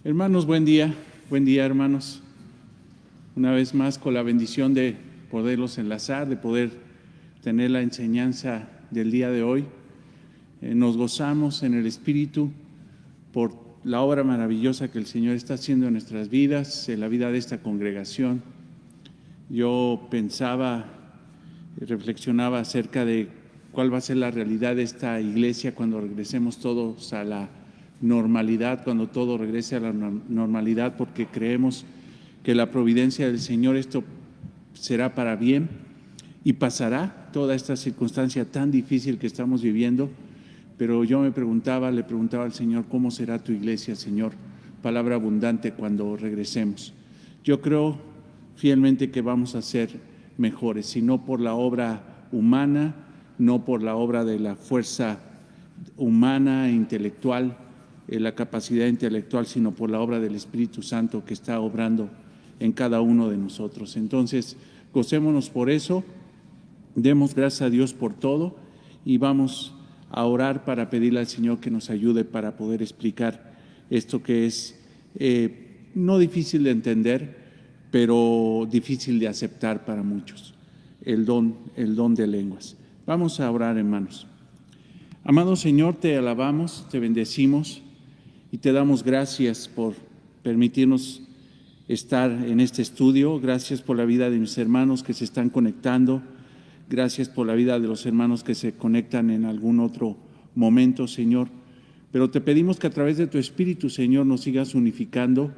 Hermanos, buen día hermanos. Una vez más con la bendición de poderlos enlazar, de poder tener la enseñanza del día de hoy. Nos gozamos en el Espíritu por la obra maravillosa que el Señor está haciendo en nuestras vidas, en la vida de esta congregación. Yo pensaba, reflexionaba acerca de cuál va a ser la realidad de esta iglesia cuando regresemos todos a la normalidad, cuando todo regrese a la normalidad, porque creemos que la providencia del Señor esto será para bien y pasará toda esta circunstancia tan difícil que estamos viviendo. Pero yo le preguntaba al Señor, ¿cómo será tu iglesia, Señor? Palabra abundante cuando regresemos. Yo creo fielmente que vamos a ser mejores, si no por la obra humana, no por la obra de la fuerza humana e intelectual, la capacidad intelectual, sino por la obra del Espíritu Santo que está obrando en cada uno de nosotros. Entonces, gocémonos por eso, demos gracias a Dios por todo y vamos a orar para pedirle al Señor que nos ayude para poder explicar esto que es no difícil de entender, pero difícil de aceptar para muchos, el don de lenguas. Vamos a orar, hermanos. Amado Señor, te alabamos, te bendecimos y te damos gracias por permitirnos estar en este estudio. Gracias por la vida de mis hermanos que se están conectando. Gracias por la vida de los hermanos que se conectan en algún otro momento, Señor. Pero te pedimos que a través de tu Espíritu, Señor, nos sigas unificando,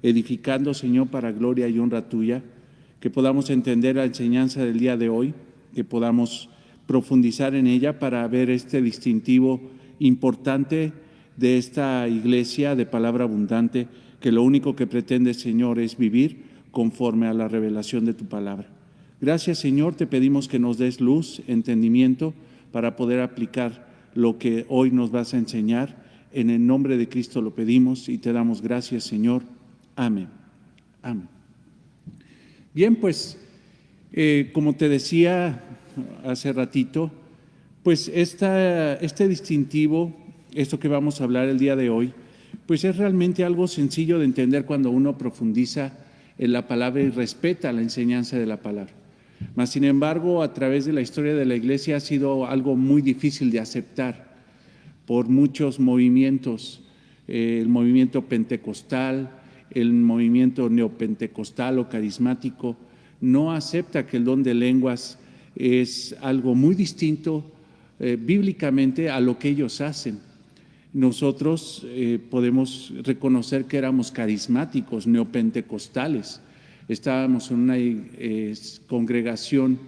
edificando, Señor, para gloria y honra tuya, que podamos entender la enseñanza del día de hoy, que podamos profundizar en ella para ver este distintivo importante de esta iglesia de palabra abundante, que lo único que pretende, Señor, es vivir conforme a la revelación de tu palabra. Gracias, Señor, te pedimos que nos des luz, entendimiento, para poder aplicar lo que hoy nos vas a enseñar. En el nombre de Cristo lo pedimos y te damos gracias, Señor. Amén. Amén. Bien, pues, como te decía hace ratito, pues este distintivo, esto que vamos a hablar el día de hoy, pues es realmente algo sencillo de entender cuando uno profundiza en la palabra y respeta la enseñanza de la palabra. Mas, sin embargo, a través de la historia de la iglesia ha sido algo muy difícil de aceptar por muchos movimientos, el movimiento pentecostal, el movimiento neopentecostal o carismático, no acepta que el don de lenguas es algo muy distinto bíblicamente a lo que ellos hacen. Nosotros podemos reconocer que éramos carismáticos, neopentecostales. Estábamos en una congregación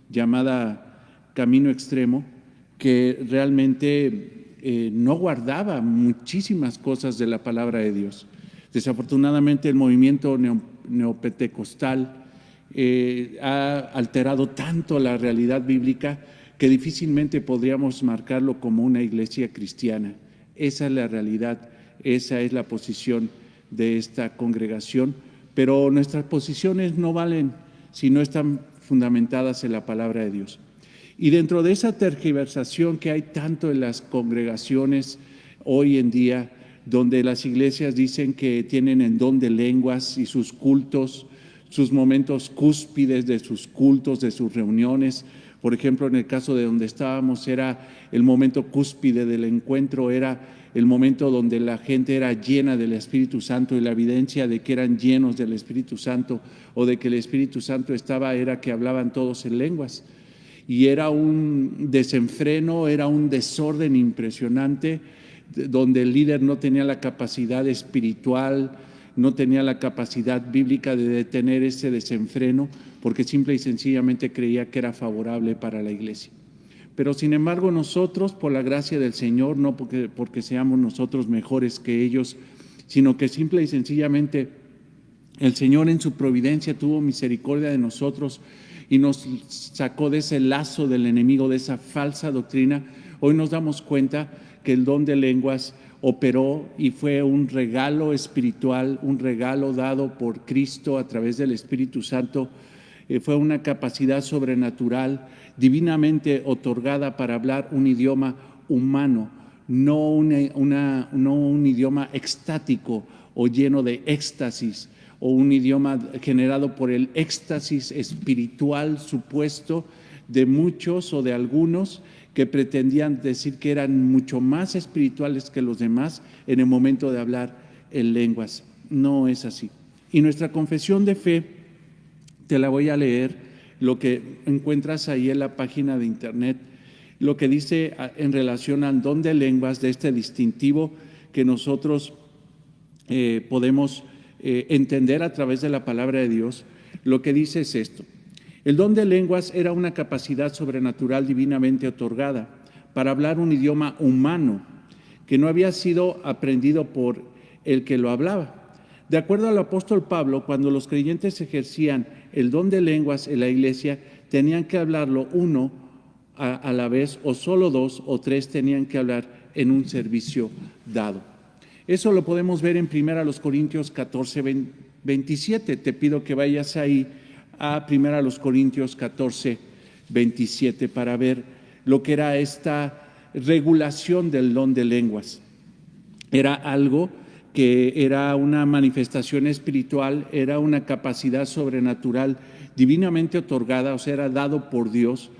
llamada Camino Extremo que realmente no guardaba muchísimas cosas de la palabra de Dios. Desafortunadamente el movimiento neopentecostal ha alterado tanto la realidad bíblica que difícilmente podríamos marcarlo como una iglesia cristiana. Esa es la realidad, esa es la posición de esta congregación, pero nuestras posiciones no valen si no están fundamentadas en la palabra de Dios. Y dentro de esa tergiversación que hay tanto en las congregaciones hoy en día, donde las iglesias dicen que tienen el don de lenguas y sus cultos, sus momentos cúspides de sus cultos, de sus reuniones. Por ejemplo, en el caso de donde estábamos, era el momento cúspide del encuentro, era el momento donde la gente era llena del Espíritu Santo, y la evidencia de que eran llenos del Espíritu Santo o de que el Espíritu Santo estaba era que hablaban todos en lenguas. Y era un desenfreno, era un desorden impresionante, donde el líder no tenía la capacidad espiritual, no tenía la capacidad bíblica de detener ese desenfreno, porque simple y sencillamente creía que era favorable para la iglesia. Pero sin embargo nosotros, por la gracia del Señor, no porque seamos nosotros mejores que ellos, sino que simple y sencillamente el Señor en su providencia tuvo misericordia de nosotros y nos sacó de ese lazo del enemigo, de esa falsa doctrina. Hoy nos damos cuenta que el don de lenguas operó y fue un regalo espiritual, un regalo dado por Cristo a través del Espíritu Santo. Fue una capacidad sobrenatural, divinamente otorgada para hablar un idioma humano, no un idioma extático o lleno de éxtasis, o un idioma generado por el éxtasis espiritual supuesto de muchos o de algunos que pretendían decir que eran mucho más espirituales que los demás en el momento de hablar en lenguas. No es así. Y nuestra confesión de fe, te la voy a leer, lo que encuentras ahí en la página de internet, lo que dice en relación al don de lenguas, de este distintivo que nosotros podemos entender a través de la palabra de Dios. Lo que dice es esto: el don de lenguas era una capacidad sobrenatural divinamente otorgada para hablar un idioma humano que no había sido aprendido por el que lo hablaba. De acuerdo al apóstol Pablo, cuando los creyentes ejercían el don de lenguas en la iglesia, tenían que hablarlo uno a la vez, o solo dos o tres tenían que hablar en un servicio dado. Eso lo podemos ver en 1 Corintios 14, 27. Te pido que vayas ahí a 1 Corintios 14, 27 para ver lo que era esta regulación del don de lenguas. Era algo que era una manifestación espiritual, era una capacidad sobrenatural divinamente otorgada, o sea, era dado por Dios.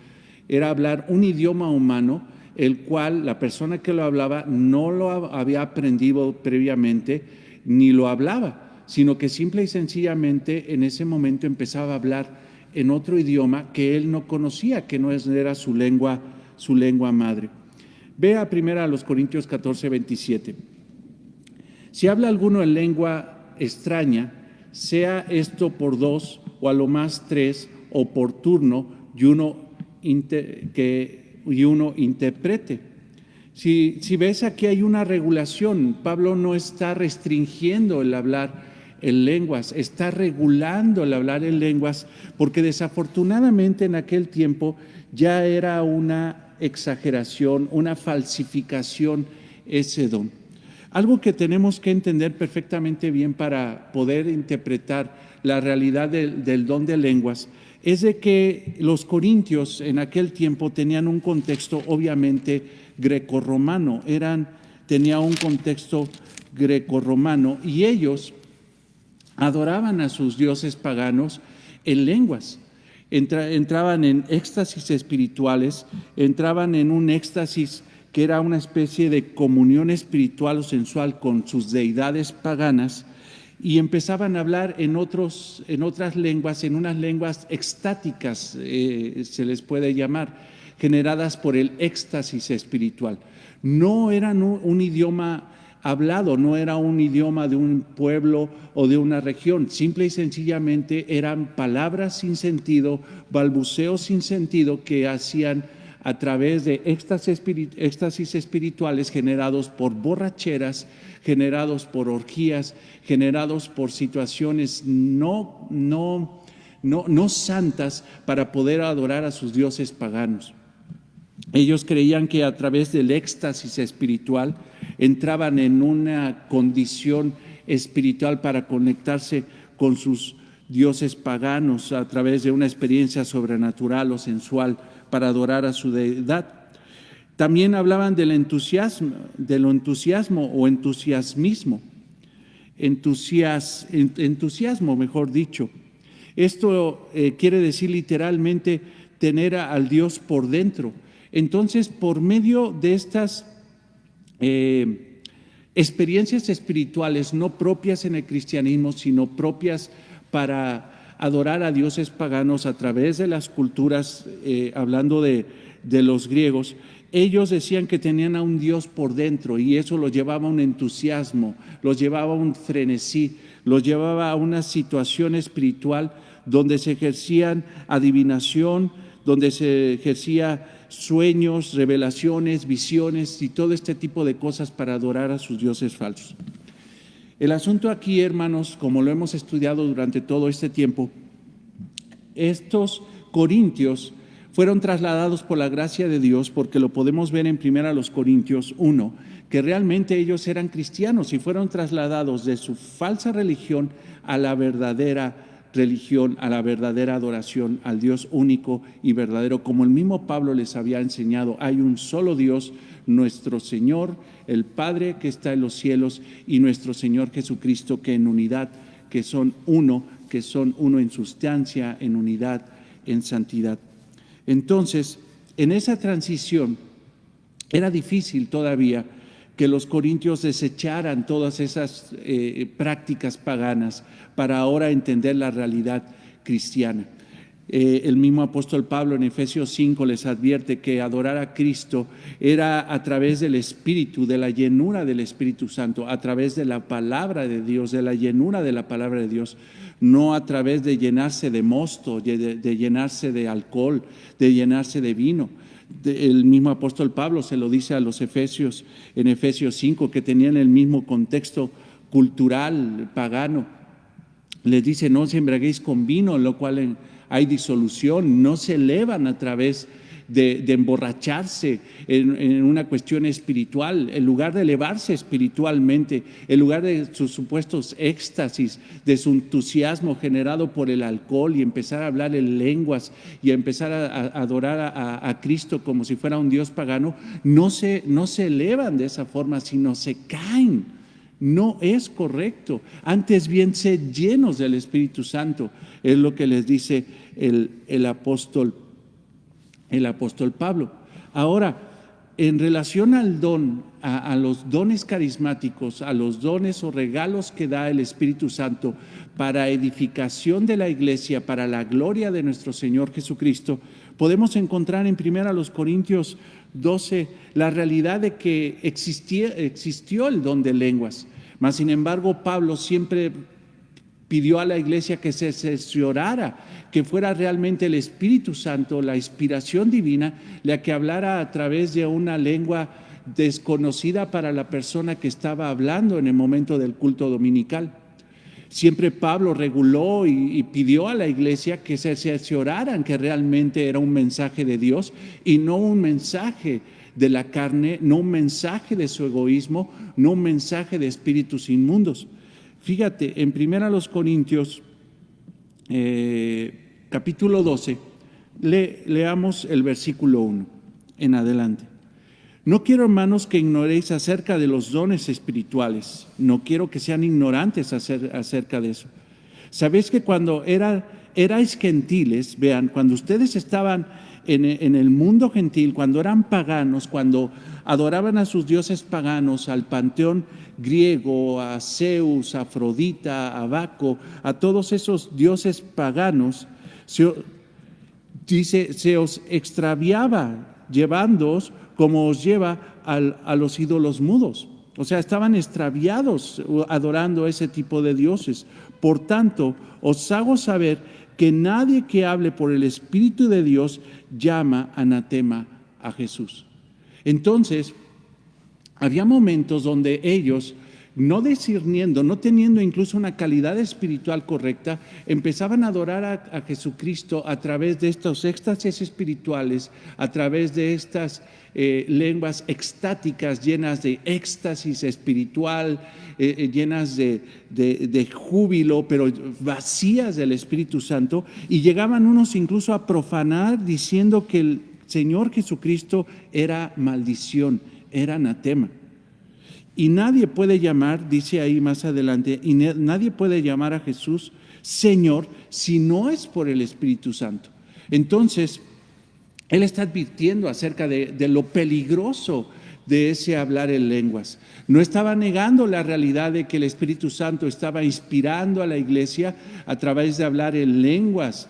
Era hablar un idioma humano, el cual la persona que lo hablaba no lo había aprendido previamente, ni lo hablaba, sino que simple y sencillamente en ese momento empezaba a hablar en otro idioma que él no conocía, que no era su lengua madre. Ve a 1 Corintios 14, 27. Si habla alguno en lengua extraña, sea esto por dos o a lo más tres o por turno, y uno interprete. Si ves, aquí hay una regulación. Pablo no está restringiendo el hablar en lenguas, está regulando el hablar en lenguas, porque desafortunadamente en aquel tiempo ya era una exageración, una falsificación ese don. Algo que tenemos que entender perfectamente bien para poder interpretar la realidad del don de lenguas es de que los corintios en aquel tiempo tenían un contexto obviamente grecorromano, tenía un contexto grecorromano, y ellos adoraban a sus dioses paganos en lenguas. Entraban en éxtasis espirituales, entraban en un éxtasis que era una especie de comunión espiritual o sensual con sus deidades paganas, y empezaban a hablar en otras lenguas, en unas lenguas extáticas, se les puede llamar, generadas por el éxtasis espiritual. No eran un idioma hablado, no era un idioma de un pueblo o de una región, simple y sencillamente eran palabras sin sentido, balbuceos sin sentido que hacían a través de éxtasis espirituales generados por borracheras, generados por orgías, generados por situaciones no santas para poder adorar a sus dioses paganos. Ellos creían que a través del éxtasis espiritual entraban en una condición espiritual para conectarse con sus dioses paganos a través de una experiencia sobrenatural o sensual para adorar a su deidad. También hablaban del entusiasmo o entusiasmismo. Entusiasmo, mejor dicho. Esto quiere decir literalmente tener al Dios por dentro. Entonces, por medio de estas experiencias espirituales no propias en el cristianismo, sino propias para adorar a dioses paganos a través de las culturas, hablando de los griegos, ellos decían que tenían a un Dios por dentro, y eso los llevaba a un entusiasmo, los llevaba a un frenesí, los llevaba a una situación espiritual donde se ejercían adivinación, donde se ejercía sueños, revelaciones, visiones y todo este tipo de cosas para adorar a sus dioses falsos. El asunto aquí, hermanos, como lo hemos estudiado durante todo este tiempo, estos corintios fueron trasladados por la gracia de Dios, porque lo podemos ver en 1 Corintios 1, que realmente ellos eran cristianos y fueron trasladados de su falsa religión a la verdadera religión, a la verdadera adoración, al Dios único y verdadero. Como el mismo Pablo les había enseñado, hay un solo Dios, nuestro Señor, el Padre que está en los cielos, y nuestro Señor Jesucristo, que en unidad, que son uno en sustancia, en unidad, en santidad. Entonces, en esa transición era difícil todavía que los corintios desecharan todas esas prácticas paganas para ahora entender la realidad cristiana. El mismo apóstol Pablo en Efesios 5 les advierte que adorar a Cristo era a través del Espíritu, de la llenura del Espíritu Santo, a través de la palabra de Dios, de la llenura de la palabra de Dios, no a través de llenarse de mosto, de llenarse de alcohol, de llenarse de vino. El mismo apóstol Pablo se lo dice a los efesios en Efesios 5, que tenían el mismo contexto cultural pagano. Les dice: no os embriaguéis con vino, en lo cual hay disolución. No se elevan a través de emborracharse en una cuestión espiritual. En lugar de elevarse espiritualmente, en lugar de sus supuestos éxtasis, de su entusiasmo generado por el alcohol y empezar a hablar en lenguas y a empezar a adorar a Cristo como si fuera un Dios pagano, no se elevan de esa forma, sino se caen. No es correcto. Antes bien, sed llenos del Espíritu Santo. Es lo que les dice el apóstol Pablo. Ahora, en relación al don, a los dones carismáticos, a los dones o regalos que da el Espíritu Santo para edificación de la iglesia, para la gloria de nuestro Señor Jesucristo, podemos encontrar en 1 Corintios 12 la realidad de que existió el don de lenguas. Mas, sin embargo, Pablo siempre pidió a la iglesia que se cerciorara que fuera realmente el Espíritu Santo, la inspiración divina, la que hablara a través de una lengua desconocida para la persona que estaba hablando en el momento del culto dominical. Siempre Pablo reguló y pidió a la iglesia que se cercioraran que realmente era un mensaje de Dios y no un mensaje de la carne, no un mensaje de su egoísmo, no un mensaje de espíritus inmundos. Fíjate, en 1 Corintios capítulo 12, leamos el versículo 1 en adelante. No quiero, hermanos, que ignoréis acerca de los dones espirituales. No quiero que sean ignorantes acerca de eso. Sabéis que cuando erais gentiles, vean, cuando ustedes estaban en el mundo gentil, cuando eran paganos, cuando adoraban a sus dioses paganos, al panteón griego, a Zeus, a Afrodita, a Baco, a todos esos dioses paganos, se os extraviaba llevándoos como os lleva a los ídolos mudos. O sea, estaban extraviados adorando ese tipo de dioses. Por tanto, os hago saber que nadie que hable por el Espíritu de Dios llama anatema a Jesús. Entonces, había momentos donde ellos, no discerniendo, no teniendo incluso una calidad espiritual correcta, empezaban a adorar a Jesucristo a través de estos éxtasis espirituales, a través de estas lenguas extáticas llenas de éxtasis espiritual, llenas de júbilo, pero vacías del Espíritu Santo, y llegaban unos incluso a profanar diciendo que el Señor Jesucristo era maldición, era anatema. Y nadie puede llamar, dice ahí más adelante, y nadie puede llamar a Jesús Señor si no es por el Espíritu Santo. Entonces, Él está advirtiendo acerca de lo peligroso de ese hablar en lenguas. No estaba negando la realidad de que el Espíritu Santo estaba inspirando a la iglesia a través de hablar en lenguas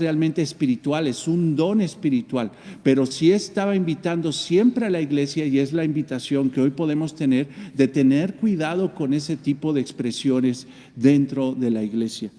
realmente espirituales, un don espiritual, pero sí estaba invitando siempre a la iglesia, y es la invitación que hoy podemos tener, de tener cuidado con ese tipo de expresiones dentro de la iglesia.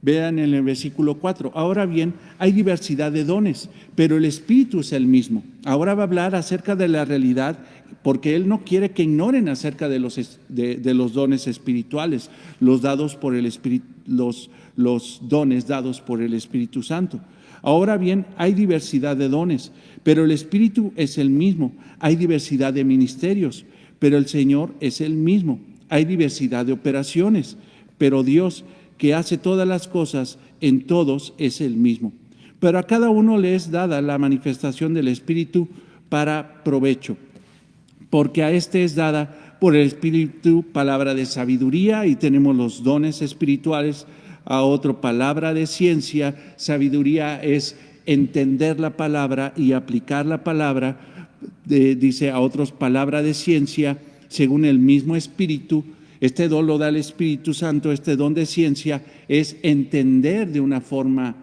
Vean en el versículo 4. Ahora bien, hay diversidad de dones, pero el Espíritu es el mismo. Ahora va a hablar acerca de la realidad, porque Él no quiere que ignoren acerca de los dones espirituales, los dados por el Espíritu, los dones dados por el Espíritu Santo. Ahora bien, hay diversidad de dones, pero el Espíritu es el mismo. Hay diversidad de ministerios, pero el Señor es el mismo. Hay diversidad de operaciones, pero Dios que hace todas las cosas en todos es el mismo. Pero a cada uno le es dada la manifestación del Espíritu para provecho, porque a este es dada por el Espíritu palabra de sabiduría, y tenemos los dones espirituales; a otro palabra de ciencia. Sabiduría es entender la palabra y aplicar la palabra. Dice a otros palabra de ciencia según el mismo Espíritu. Este don lo da el Espíritu Santo. Este don de ciencia es entender de una forma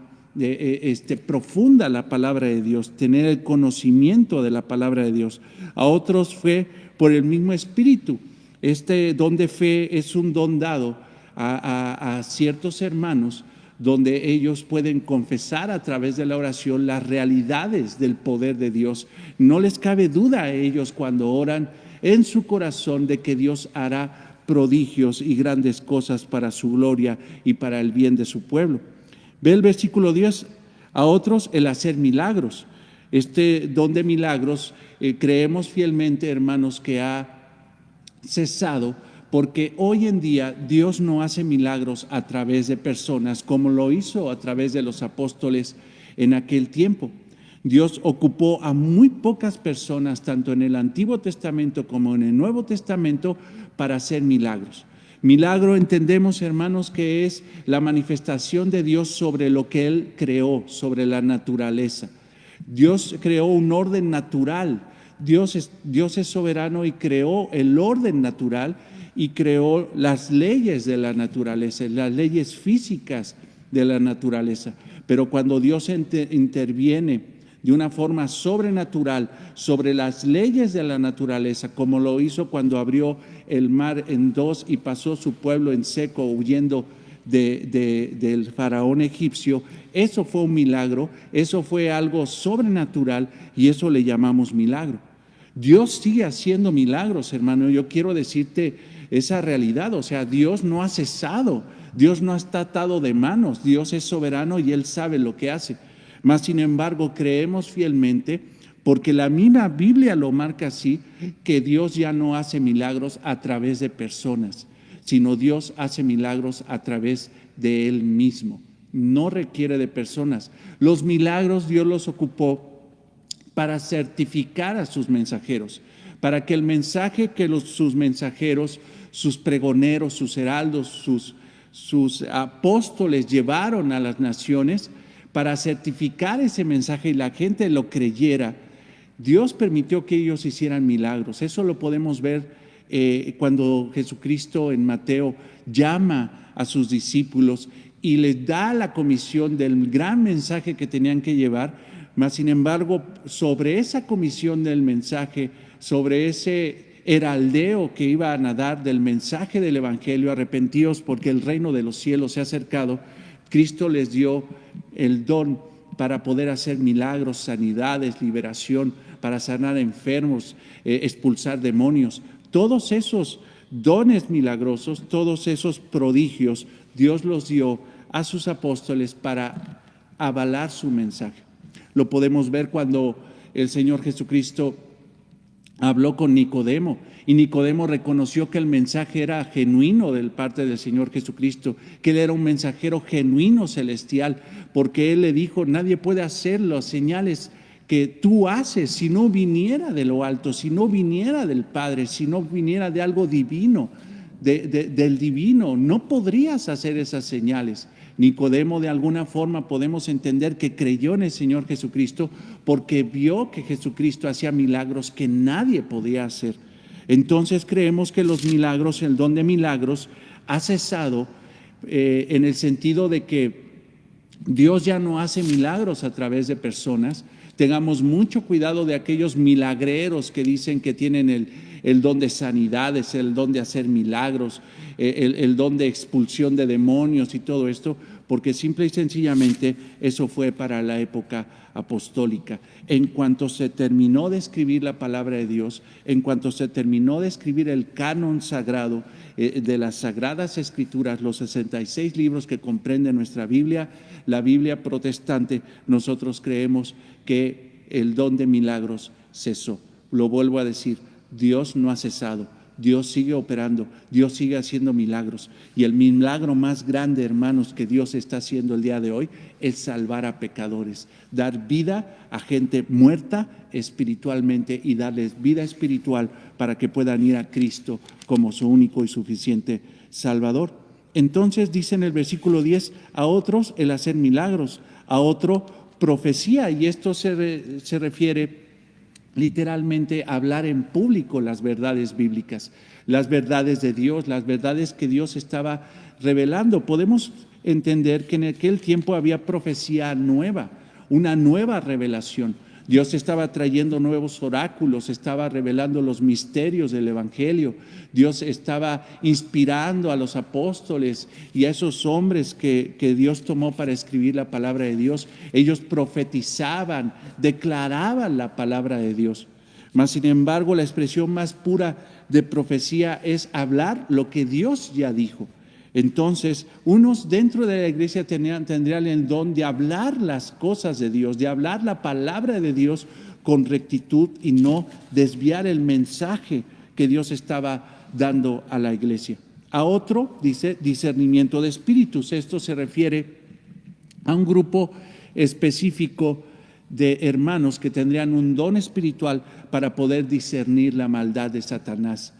profunda la palabra de Dios, tener el conocimiento de la palabra de Dios. A otros fue por el mismo Espíritu. Este don de fe es un don dado a ciertos hermanos, donde ellos pueden confesar a través de la oración las realidades del poder de Dios. No les cabe duda a ellos cuando oran en su corazón de que Dios hará prodigios y grandes cosas para su gloria y para el bien de su pueblo. Ve el versículo 10, a otros el hacer milagros. Este don de milagros creemos fielmente, hermanos, que ha cesado, porque hoy en día Dios no hace milagros a través de personas como lo hizo a través de los apóstoles en aquel tiempo. Dios ocupó a muy pocas personas, tanto en el Antiguo Testamento como en el Nuevo Testamento, para hacer milagros. Milagro entendemos, hermanos, que es la manifestación de Dios sobre lo que Él creó, sobre la naturaleza. Dios creó un orden natural. Dios es soberano y creó el orden natural y creó las leyes de la naturaleza, las leyes físicas de la naturaleza. Pero cuando Dios interviene de una forma sobrenatural sobre las leyes de la naturaleza, como lo hizo cuando abrió el mar en dos y pasó su pueblo en seco huyendo del faraón egipcio, eso fue un milagro, eso fue algo sobrenatural y eso le llamamos milagro. Dios sigue haciendo milagros, hermano. Yo quiero decirte esa realidad, o sea, Dios no ha cesado, Dios no está atado de manos, Dios es soberano y Él sabe lo que hace. Mas, sin embargo, creemos fielmente, porque la misma Biblia lo marca así, que Dios ya no hace milagros a través de personas, sino Dios hace milagros a través de Él mismo. No requiere de personas. Los milagros Dios los ocupó para certificar a sus mensajeros, para que el mensaje que sus mensajeros, sus pregoneros, sus heraldos, sus apóstoles llevaron a las naciones, para certificar ese mensaje y la gente lo creyera, Dios permitió que ellos hicieran milagros. Eso lo podemos ver cuando Jesucristo en Mateo llama a sus discípulos y les da la comisión del gran mensaje que tenían que llevar. Mas, sin embargo, sobre esa comisión del mensaje, sobre ese heraldeo que iban a dar del mensaje del Evangelio, arrepentíos porque el reino de los cielos se ha acercado, Cristo les dio el don para poder hacer milagros, sanidades, liberación, para sanar enfermos, expulsar demonios. Todos esos dones milagrosos, todos esos prodigios, Dios los dio a sus apóstoles para avalar su mensaje. Lo podemos ver cuando el Señor Jesucristo habló con Nicodemo, y Nicodemo reconoció que el mensaje era genuino de parte del Señor Jesucristo, que Él era un mensajero genuino celestial, porque Él le dijo: nadie puede hacer las señales que tú haces si no viniera de lo alto, si no viniera del Padre, si no viniera de algo divino, del divino. No podrías hacer esas señales. Nicodemo, de alguna forma podemos entender que creyó en el Señor Jesucristo porque vio que Jesucristo hacía milagros que nadie podía hacer. Entonces creemos que los milagros, el don de milagros, ha cesado en el sentido de que Dios ya no hace milagros a través de personas. Tengamos mucho cuidado de aquellos milagreros que dicen que tienen el don de sanidades, el don de hacer milagros, el don de expulsión de demonios y todo esto, porque simple y sencillamente eso fue para la época apostólica. En cuanto se terminó de escribir la palabra de Dios, en cuanto se terminó de escribir el canon sagrado de las Sagradas Escrituras, los 66 libros que comprende nuestra Biblia, la Biblia protestante, nosotros creemos que el don de milagros cesó. Lo vuelvo a decir, Dios no ha cesado. Dios sigue operando, Dios sigue haciendo milagros. Y el milagro más grande, hermanos, que Dios está haciendo el día de hoy es salvar a pecadores, dar vida a gente muerta espiritualmente y darles vida espiritual para que puedan ir a Cristo como su único y suficiente Salvador. Entonces dice en el versículo 10, a otros el hacer milagros, a otro profecía, y esto se refiere literalmente a hablar en público las verdades bíblicas, las verdades de Dios, las verdades que Dios estaba revelando. Podemos entender que en aquel tiempo había profecía nueva, una nueva revelación. Dios estaba trayendo nuevos oráculos, estaba revelando los misterios del Evangelio. Dios estaba inspirando a los apóstoles y a esos hombres que Dios tomó para escribir la palabra de Dios. Ellos profetizaban, declaraban la palabra de Dios. Mas, sin embargo, la expresión más pura de profecía es hablar lo que Dios ya dijo. Entonces, unos dentro de la iglesia tendrían el don de hablar las cosas de Dios, de hablar la palabra de Dios con rectitud y no desviar el mensaje que Dios estaba dando a la iglesia. A otro dice discernimiento de espíritus. Esto se refiere a un grupo específico de hermanos que tendrían un don espiritual para poder discernir la maldad de Satanás.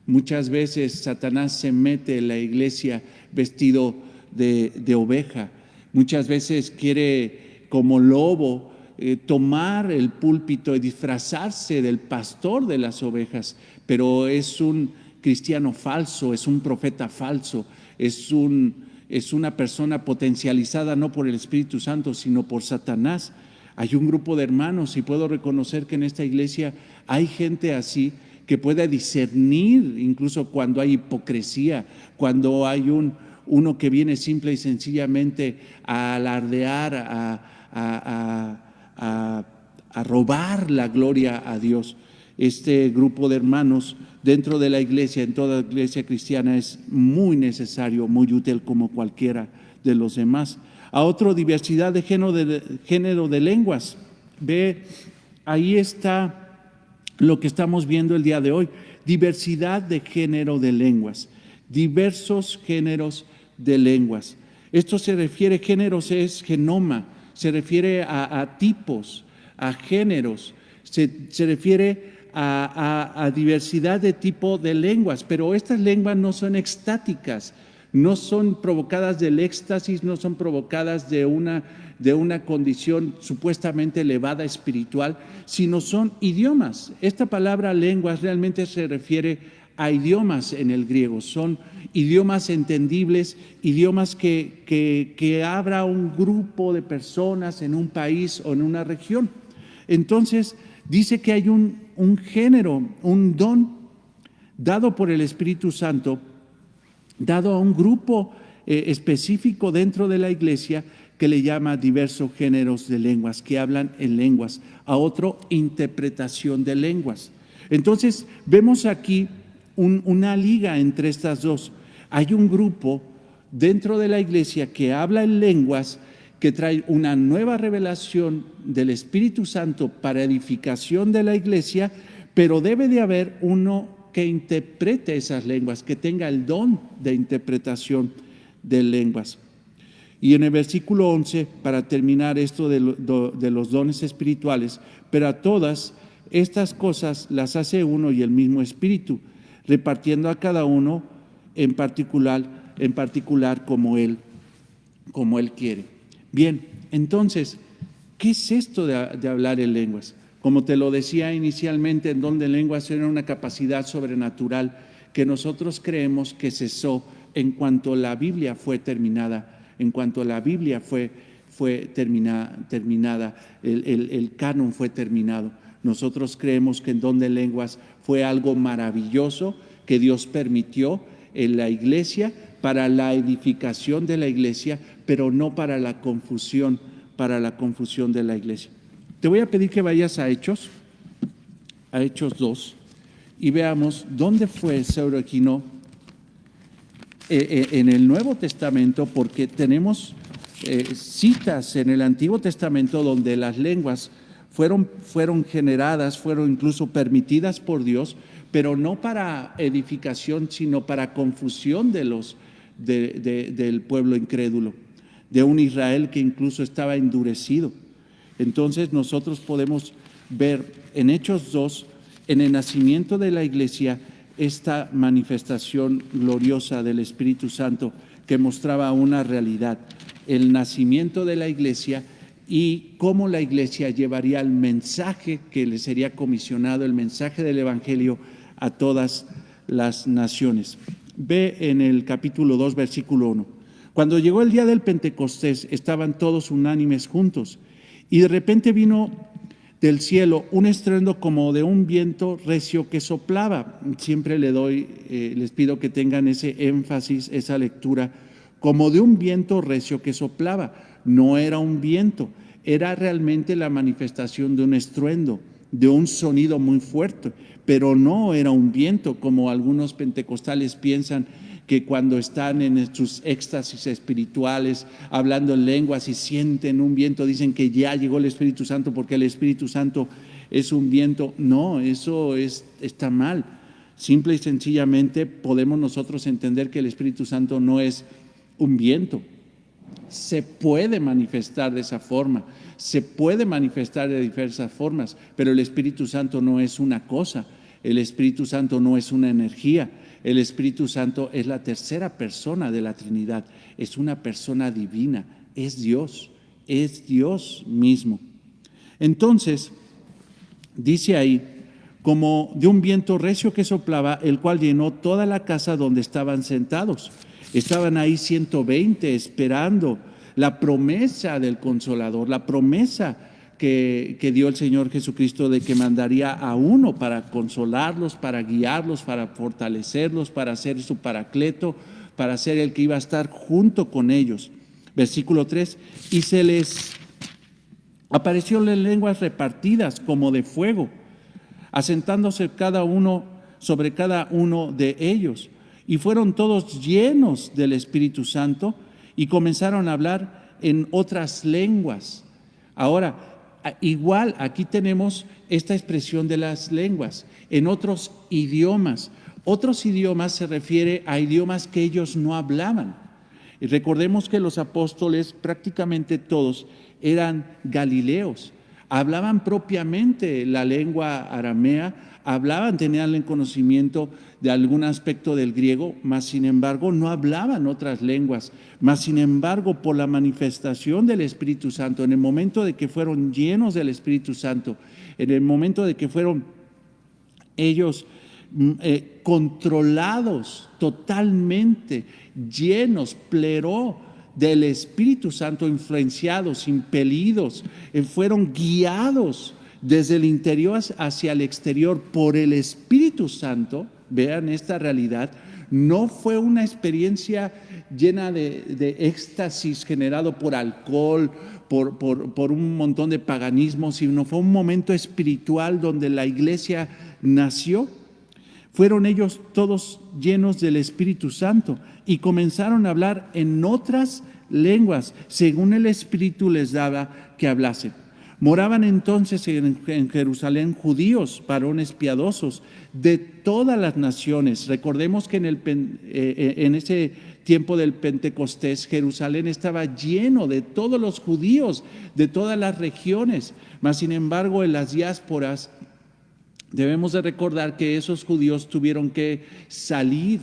Muchas veces Satanás se mete en la iglesia vestido de oveja. Muchas veces quiere, como lobo, tomar el púlpito y disfrazarse del pastor de las ovejas, pero es un cristiano falso, es un profeta falso, es una persona potencializada no por el Espíritu Santo, sino por Satanás. Hay un grupo de hermanos y puedo reconocer que en esta iglesia hay gente así que puede discernir incluso cuando hay hipocresía, cuando hay uno que viene simple y sencillamente a alardear, a robar la gloria a Dios. Este grupo de hermanos dentro de la iglesia, en toda iglesia cristiana, es muy necesario, muy útil como cualquiera de los demás. A otro, diversidad de género de lenguas. Ve, ahí está lo que estamos viendo el día de hoy, diversidad de género de lenguas, diversos géneros de lenguas. Esto se refiere, géneros es genoma, se refiere a tipos, a géneros, se refiere a diversidad de tipo de lenguas, pero estas lenguas no son estáticas, no son provocadas del éxtasis, no son provocadas de una condición supuestamente elevada espiritual, sino son idiomas. Esta palabra lenguas realmente se refiere a idiomas en el griego, son idiomas entendibles, idiomas que abra un grupo de personas en un país o en una región. Entonces, dice que hay un género, un don dado por el Espíritu Santo, dado a un grupo específico dentro de la iglesia que le llama diversos géneros de lenguas, que hablan en lenguas, a otro interpretación de lenguas. Entonces vemos aquí una liga entre estas dos. Hay un grupo dentro de la iglesia que habla en lenguas, que trae una nueva revelación del Espíritu Santo para edificación de la iglesia, pero debe de haber uno que interprete esas lenguas, que tenga el don de interpretación de lenguas. Y en el versículo 11, para terminar esto de los dones espirituales, pero a todas estas cosas las hace uno y el mismo Espíritu, repartiendo a cada uno en particular como Él quiere. Bien, entonces, ¿qué es esto de hablar en lenguas? Como te lo decía inicialmente, el don de lenguas era una capacidad sobrenatural que nosotros creemos que cesó en cuanto la Biblia fue terminada, en cuanto la Biblia fue terminada, el canon fue terminado. Nosotros creemos que el don de lenguas fue algo maravilloso que Dios permitió en la iglesia para la edificación de la iglesia, pero no para la confusión de la iglesia. Te voy a pedir que vayas a Hechos 2, y veamos dónde fue Seuregino en el Nuevo Testamento, porque tenemos citas en el Antiguo Testamento donde las lenguas fueron generadas, fueron incluso permitidas por Dios pero no para edificación, sino para confusión del pueblo incrédulo, de un Israel que incluso estaba endurecido. Entonces nosotros podemos ver en Hechos 2, en el nacimiento de la iglesia, esta manifestación gloriosa del Espíritu Santo que mostraba una realidad, el nacimiento de la iglesia y cómo la iglesia llevaría el mensaje que le sería comisionado, el mensaje del Evangelio a todas las naciones. Ve en el capítulo 2, versículo 1. Cuando llegó el día del Pentecostés, estaban todos unánimes juntos, y de repente vino del cielo un estruendo como de un viento recio que soplaba. Siempre les pido que tengan ese énfasis, esa lectura, como de un viento recio que soplaba. No era un viento, era realmente la manifestación de un estruendo, de un sonido muy fuerte, pero no era un viento como algunos pentecostales piensan que cuando están en sus éxtasis espirituales, hablando en lenguas y sienten un viento, dicen que ya llegó el Espíritu Santo porque el Espíritu Santo es un viento. No, eso está mal. Simple y sencillamente podemos nosotros entender que el Espíritu Santo no es un viento. Se puede manifestar de esa forma, se puede manifestar de diversas formas, pero el Espíritu Santo no es una cosa, el Espíritu Santo no es una energía, el Espíritu Santo es la tercera persona de la Trinidad, es una persona divina, es Dios mismo. Entonces, dice ahí, como de un viento recio que soplaba, el cual llenó toda la casa donde estaban sentados. Estaban ahí 120 esperando la promesa del Consolador, la promesa que dio el Señor Jesucristo de que mandaría a uno para consolarlos, para guiarlos, para fortalecerlos, para ser su paracleto, para ser el que iba a estar junto con ellos. Versículo 3, y se les apareció en lenguas repartidas como de fuego, asentándose cada uno sobre cada uno de ellos. Y fueron todos llenos del Espíritu Santo y comenzaron a hablar en otras lenguas. Ahora, igual aquí tenemos esta expresión de las lenguas, en otros idiomas. Otros idiomas se refiere a idiomas que ellos no hablaban. Y recordemos que los apóstoles, prácticamente todos, eran galileos. Hablaban propiamente la lengua aramea, tenían el conocimiento de algún aspecto del griego, mas sin embargo no hablaban otras lenguas. Mas sin embargo, por la manifestación del Espíritu Santo, en el momento de que fueron llenos del Espíritu Santo, en el momento de que fueron ellos controlados totalmente, llenos, pleró del Espíritu Santo, influenciados, impelidos, fueron guiados desde el interior hacia el exterior por el Espíritu Santo. Vean esta realidad. No fue una experiencia llena de éxtasis generado por alcohol, por un montón de paganismo, sino fue un momento espiritual donde la iglesia nació. Fueron ellos todos llenos del Espíritu Santo y comenzaron a hablar en otras lenguas, según el Espíritu les daba que hablasen. Moraban entonces en Jerusalén judíos, varones piadosos, de todas las naciones. Recordemos que en ese tiempo del Pentecostés, Jerusalén estaba lleno de todos los judíos, de todas las regiones. Mas, sin embargo, en las diásporas, debemos de recordar que esos judíos tuvieron que salir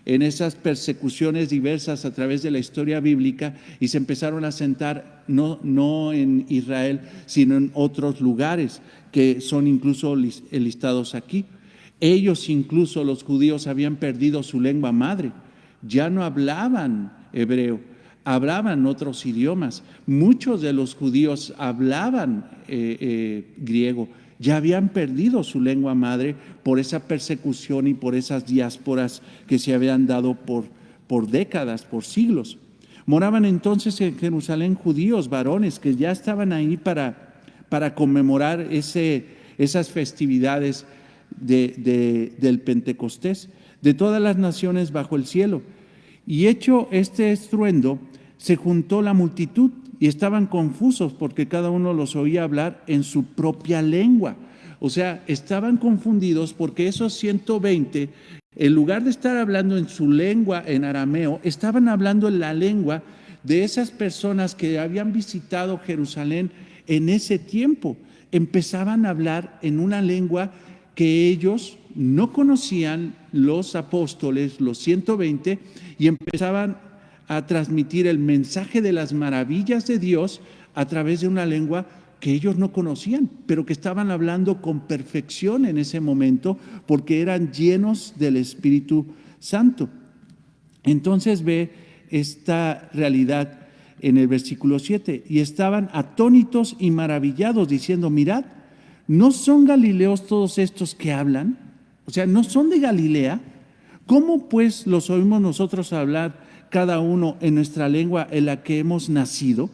en esas persecuciones diversas a través de la historia bíblica y se empezaron a asentar no en Israel, sino en otros lugares que son incluso listados aquí. Ellos incluso, los judíos, habían perdido su lengua madre, ya no hablaban hebreo, hablaban otros idiomas. Muchos de los judíos hablaban griego, ya habían perdido su lengua madre por esa persecución y por esas diásporas que se habían dado por décadas, por siglos. Moraban entonces en Jerusalén judíos, varones, que ya estaban ahí para conmemorar esas festividades del Pentecostés, de todas las naciones bajo el cielo. Y hecho este estruendo, se juntó la multitud y estaban confusos porque cada uno los oía hablar en su propia lengua. O sea, estaban confundidos porque esos 120, en lugar de estar hablando en su lengua, en arameo, estaban hablando en la lengua de esas personas que habían visitado Jerusalén en ese tiempo. Empezaban a hablar en una lengua que ellos no conocían, los apóstoles, los 120, y empezaban a transmitir el mensaje de las maravillas de Dios a través de una lengua que ellos no conocían, pero que estaban hablando con perfección en ese momento porque eran llenos del Espíritu Santo. Entonces ve esta realidad en el versículo 7, y estaban atónitos y maravillados diciendo, mirad, ¿no son galileos todos estos que hablan? O sea, ¿no son de Galilea? ¿Cómo pues los oímos nosotros hablar cada uno en nuestra lengua en la que hemos nacido?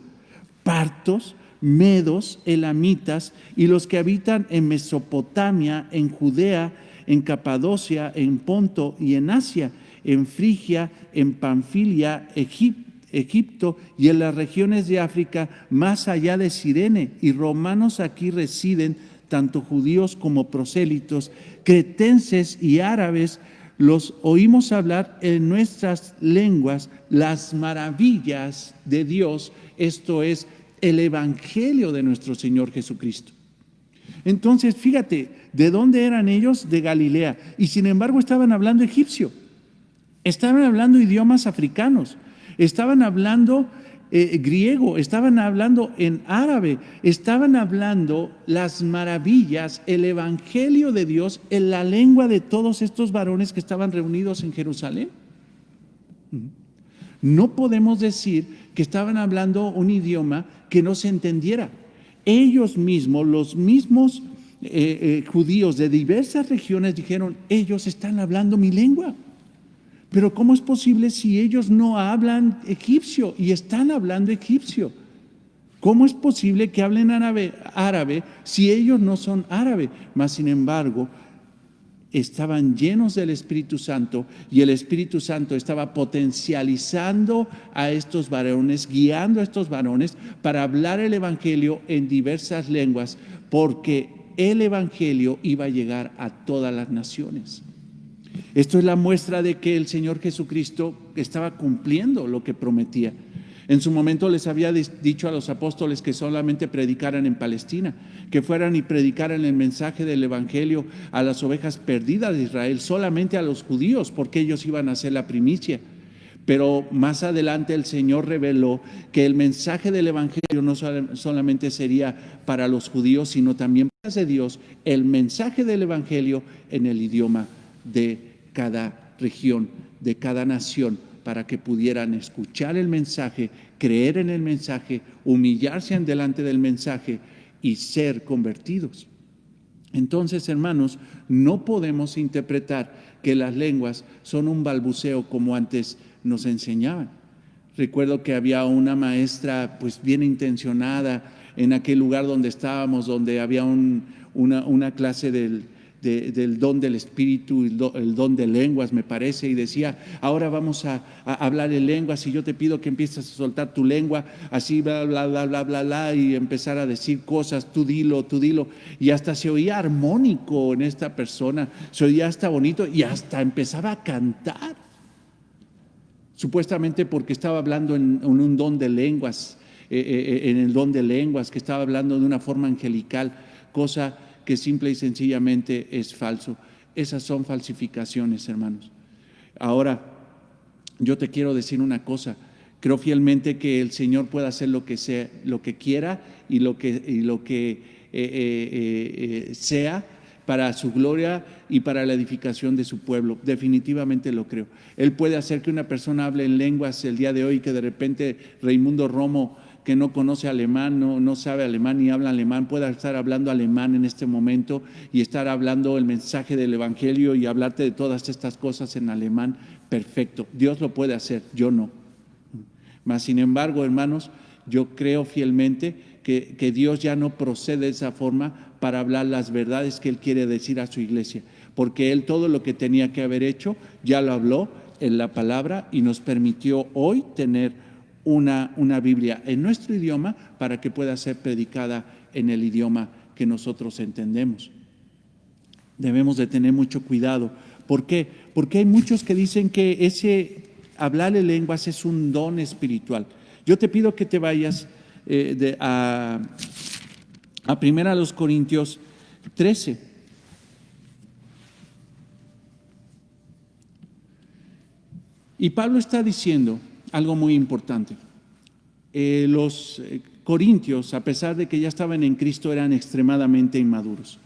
Partos, medos, elamitas y los que habitan en Mesopotamia, en Judea, en Capadocia, en Ponto y en Asia, en Frigia, en Panfilia, Egipto y en las regiones de África más allá de Cirene, y romanos aquí residen, tanto judíos como prosélitos, cretenses y árabes, los oímos hablar en nuestras lenguas las maravillas de Dios, esto es, el evangelio de nuestro Señor Jesucristo. Entonces, fíjate, ¿de dónde eran ellos? De Galilea. Y sin embargo estaban hablando egipcio, estaban hablando idiomas africanos, estaban hablando griego, estaban hablando en árabe, estaban hablando las maravillas, el evangelio de Dios en la lengua de todos estos varones que estaban reunidos en Jerusalén. No podemos decir que estaban hablando un idioma que no se entendiera. Ellos mismos, los mismos judíos de diversas regiones dijeron, ellos están hablando mi lengua. Pero ¿cómo es posible si ellos no hablan egipcio y están hablando egipcio? ¿Cómo es posible que hablen árabe si ellos no son árabe? Mas sin embargo, estaban llenos del Espíritu Santo y el Espíritu Santo estaba potencializando a estos varones, guiando a estos varones para hablar el Evangelio en diversas lenguas, porque el Evangelio iba a llegar a todas las naciones. Esto es la muestra de que el Señor Jesucristo estaba cumpliendo lo que prometía. En su momento les había dicho a los apóstoles que solamente predicaran en Palestina, que fueran y predicaran el mensaje del Evangelio a las ovejas perdidas de Israel, solamente a los judíos, porque ellos iban a ser la primicia. Pero más adelante el Señor reveló que el mensaje del Evangelio no solamente sería para los judíos, sino también para de Dios, el mensaje del Evangelio en el idioma de cada región, de cada nación, para que pudieran escuchar el mensaje, creer en el mensaje, humillarse delante del mensaje y ser convertidos. Entonces, hermanos, no podemos interpretar que las lenguas son un balbuceo como antes nos enseñaban. Recuerdo que había una maestra pues bien intencionada en aquel lugar donde estábamos, donde había una clase del don del Espíritu, el don de lenguas, me parece, y decía, ahora vamos a hablar en lenguas y yo te pido que empieces a soltar tu lengua, así, bla, bla, bla, bla, bla, bla, y empezar a decir cosas, tú dilo, y hasta se oía armónico en esta persona, se oía hasta bonito y hasta empezaba a cantar, supuestamente porque estaba hablando en un don de lenguas, en el don de lenguas, que estaba hablando de una forma angelical, cosa que simple y sencillamente es falso. Esas son falsificaciones, hermanos. Ahora, yo te quiero decir una cosa. Creo fielmente que el Señor puede hacer lo que sea, lo que quiera y lo que sea para su gloria y para la edificación de su pueblo. Definitivamente lo creo. Él puede hacer que una persona hable en lenguas el día de hoy, que de repente Raimundo Romo, que no conoce alemán, no sabe alemán ni habla alemán, pueda estar hablando alemán en este momento y estar hablando el mensaje del Evangelio y hablarte de todas estas cosas en alemán. Perfecto, Dios lo puede hacer, yo no. Mas sin embargo, hermanos, yo creo fielmente que Dios ya no procede de esa forma para hablar las verdades que Él quiere decir a su iglesia, porque Él todo lo que tenía que haber hecho ya lo habló en la palabra y nos permitió hoy tener una Biblia en nuestro idioma para que pueda ser predicada en el idioma que nosotros entendemos. Debemos de tener mucho cuidado. ¿Por qué? Porque hay muchos que dicen que ese hablar en lenguas es un don espiritual. Yo te pido que te vayas a 1 Corintios 13. Y Pablo está diciendo algo muy importante. Los corintios, a pesar de que ya estaban en Cristo, eran extremadamente inmaduros.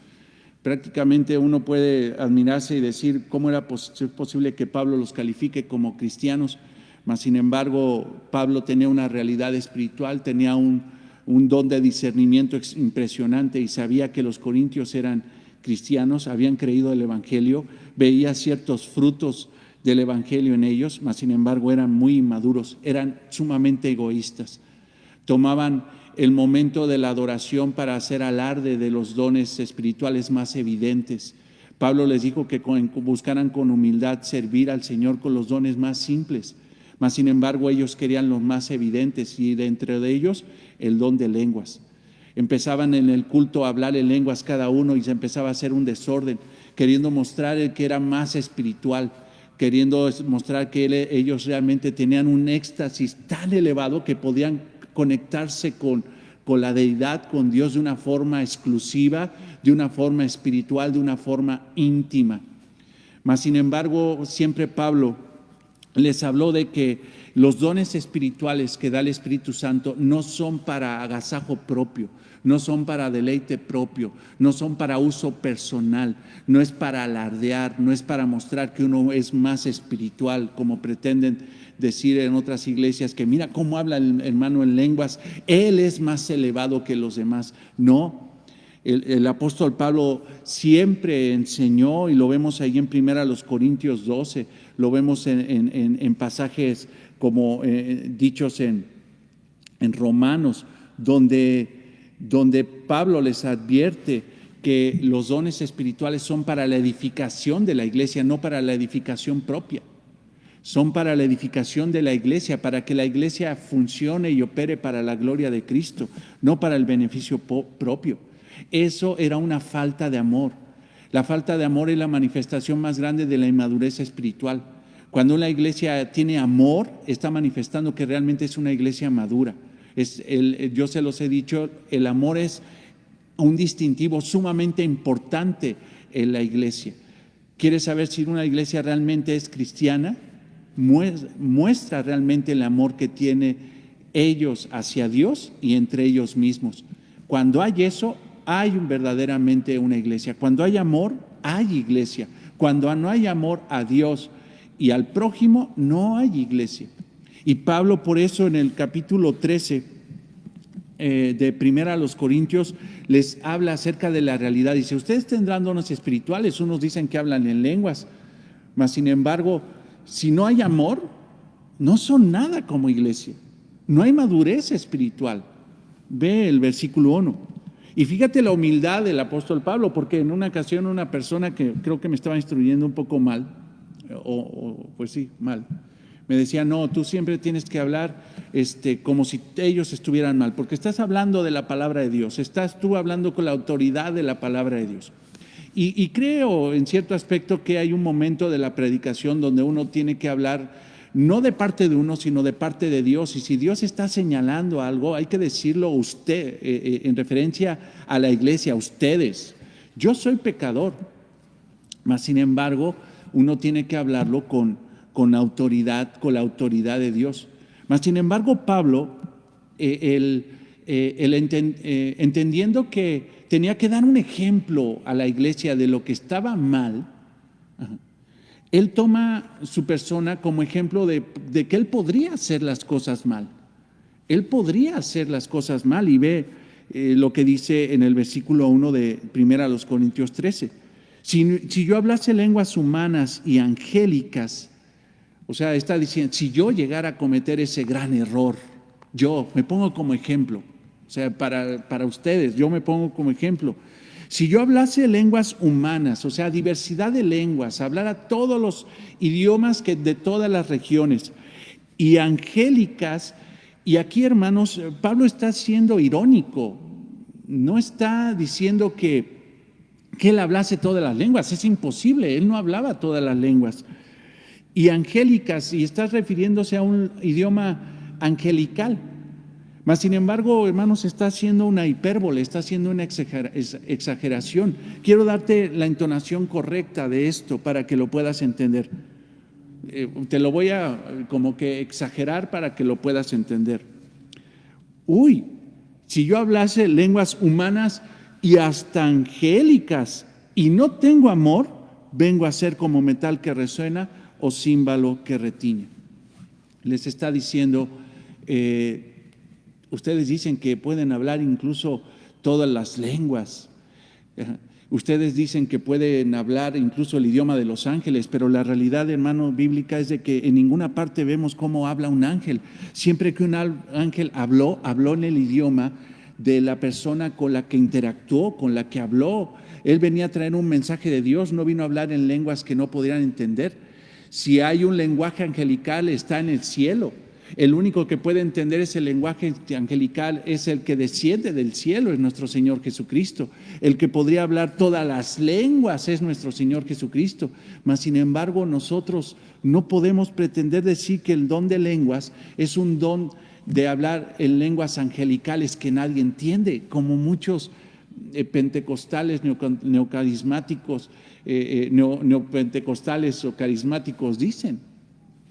Prácticamente uno puede admirarse y decir cómo era posible que Pablo los califique como cristianos, mas sin embargo Pablo tenía una realidad espiritual, tenía un don de discernimiento impresionante y sabía que los corintios eran cristianos, habían creído el Evangelio, veía ciertos frutos del Evangelio en ellos, mas sin embargo eran muy inmaduros, eran sumamente egoístas. Tomaban el momento de la adoración para hacer alarde de los dones espirituales más evidentes. Pablo les dijo que buscaran con humildad servir al Señor con los dones más simples, mas sin embargo ellos querían los más evidentes y de entre ellos el don de lenguas. Empezaban en el culto a hablar en lenguas cada uno y se empezaba a hacer un desorden, queriendo mostrar el que era más espiritual, queriendo mostrar que ellos realmente tenían un éxtasis tan elevado que podían conectarse con la deidad, con Dios de una forma exclusiva, de una forma espiritual, de una forma íntima. Mas sin embargo, siempre Pablo les habló de que los dones espirituales que da el Espíritu Santo no son para agasajo propio, no son para deleite propio, no son para uso personal, no es para alardear, no es para mostrar que uno es más espiritual, como pretenden decir en otras iglesias, que mira cómo habla el hermano en lenguas, él es más elevado que los demás. No, el apóstol Pablo siempre enseñó, y lo vemos ahí en 1 Corintios 12, lo vemos en pasajes como dichos en Romanos, donde Pablo les advierte que los dones espirituales son para la edificación de la iglesia, no para la edificación propia. Son para la edificación de la iglesia, para que la iglesia funcione y opere para la gloria de Cristo, no para el beneficio propio. Eso era una falta de amor. La falta de amor es la manifestación más grande de la inmadurez espiritual. Cuando una iglesia tiene amor, está manifestando que realmente es una iglesia madura. Yo se los he dicho, el amor es un distintivo sumamente importante en la iglesia. ¿Quieres saber si una iglesia realmente es cristiana? Muestra realmente el amor que tiene ellos hacia Dios y entre ellos mismos. Cuando hay eso, hay verdaderamente una iglesia. Cuando hay amor, hay iglesia. Cuando no hay amor a Dios y al prójimo, no hay iglesia. Y Pablo por eso en el capítulo 13 de 1 Corintios les habla acerca de la realidad. Dice, ustedes tendrán dones espirituales, unos dicen que hablan en lenguas, mas sin embargo, si no hay amor, no son nada como iglesia. No hay madurez espiritual. Ve el versículo 1. Y fíjate la humildad del apóstol Pablo, porque en una ocasión una persona que creo que me estaba instruyendo un poco mal, pues sí, mal, me decía, no, tú siempre tienes que hablar como si ellos estuvieran mal, porque estás hablando de la palabra de Dios, estás tú hablando con la autoridad de la palabra de Dios. Y creo en cierto aspecto que hay un momento de la predicación donde uno tiene que hablar no de parte de uno, sino de parte de Dios. Y si Dios está señalando algo, hay que decirlo usted, en referencia a la iglesia, a ustedes. Yo soy pecador, mas sin embargo, uno tiene que hablarlo con autoridad, con la autoridad de Dios. Mas sin embargo, Pablo, entendiendo que tenía que dar un ejemplo a la iglesia de lo que estaba mal, él toma su persona como ejemplo de que él podría hacer las cosas mal. Él podría hacer las cosas mal y ve lo que dice en el versículo 1 de 1 Corintios 13. Si yo hablase lenguas humanas y angélicas, o sea, está diciendo, si yo llegara a cometer ese gran error, yo me pongo como ejemplo, o sea, para ustedes, yo me pongo como ejemplo. Si yo hablase lenguas humanas, o sea, diversidad de lenguas, hablara todos los idiomas de todas las regiones y angélicas, y aquí, hermanos, Pablo está siendo irónico, no está diciendo que que él hablase todas las lenguas. Es imposible, él no hablaba todas las lenguas. Y angélicas, y estás refiriéndose a un idioma angelical. Mas, sin embargo, hermanos, está haciendo una hipérbole, está haciendo una exageración. Quiero darte la entonación correcta de esto para que lo puedas entender. Te lo voy a como que exagerar para que lo puedas entender. Si yo hablase lenguas humanas y hasta angélicas y no tengo amor, vengo a ser como metal que resuena o címbalo que retiñe. Les está diciendo, ustedes dicen que pueden hablar incluso todas las lenguas. Ustedes dicen que pueden hablar incluso el idioma de los ángeles, pero la realidad, hermano, bíblica es de que en ninguna parte vemos cómo habla un ángel. Siempre que un ángel habló en el idioma de la persona con la que interactuó, con la que habló. Él venía a traer un mensaje de Dios, no vino a hablar en lenguas que no podrían entender. Si hay un lenguaje angelical, está en el cielo. El único que puede entender ese lenguaje angelical es el que desciende del cielo, es nuestro Señor Jesucristo. El que podría hablar todas las lenguas es nuestro Señor Jesucristo. Mas, sin embargo, nosotros no podemos pretender decir que el don de lenguas es un don de hablar en lenguas angelicales que nadie entiende, como muchos pentecostales neocarismáticos, neopentecostales o carismáticos dicen.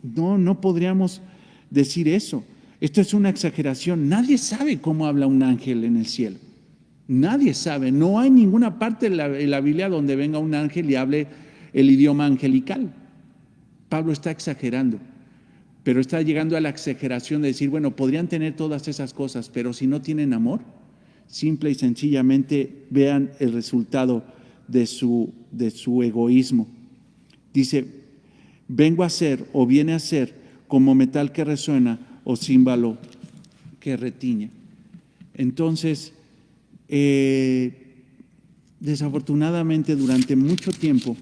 No podríamos decir eso. Esto es una exageración. Nadie sabe cómo habla un ángel en el cielo. Nadie sabe. No hay ninguna parte en la Biblia donde venga un ángel y hable el idioma angelical. Pablo está exagerando, pero está llegando a la exageración de decir, bueno, podrían tener todas esas cosas, pero si no tienen amor, simple y sencillamente vean el resultado de su egoísmo. Dice, vengo a ser o viene a ser como metal que resuena o címbalo que retiñe. Entonces, desafortunadamente durante mucho tiempo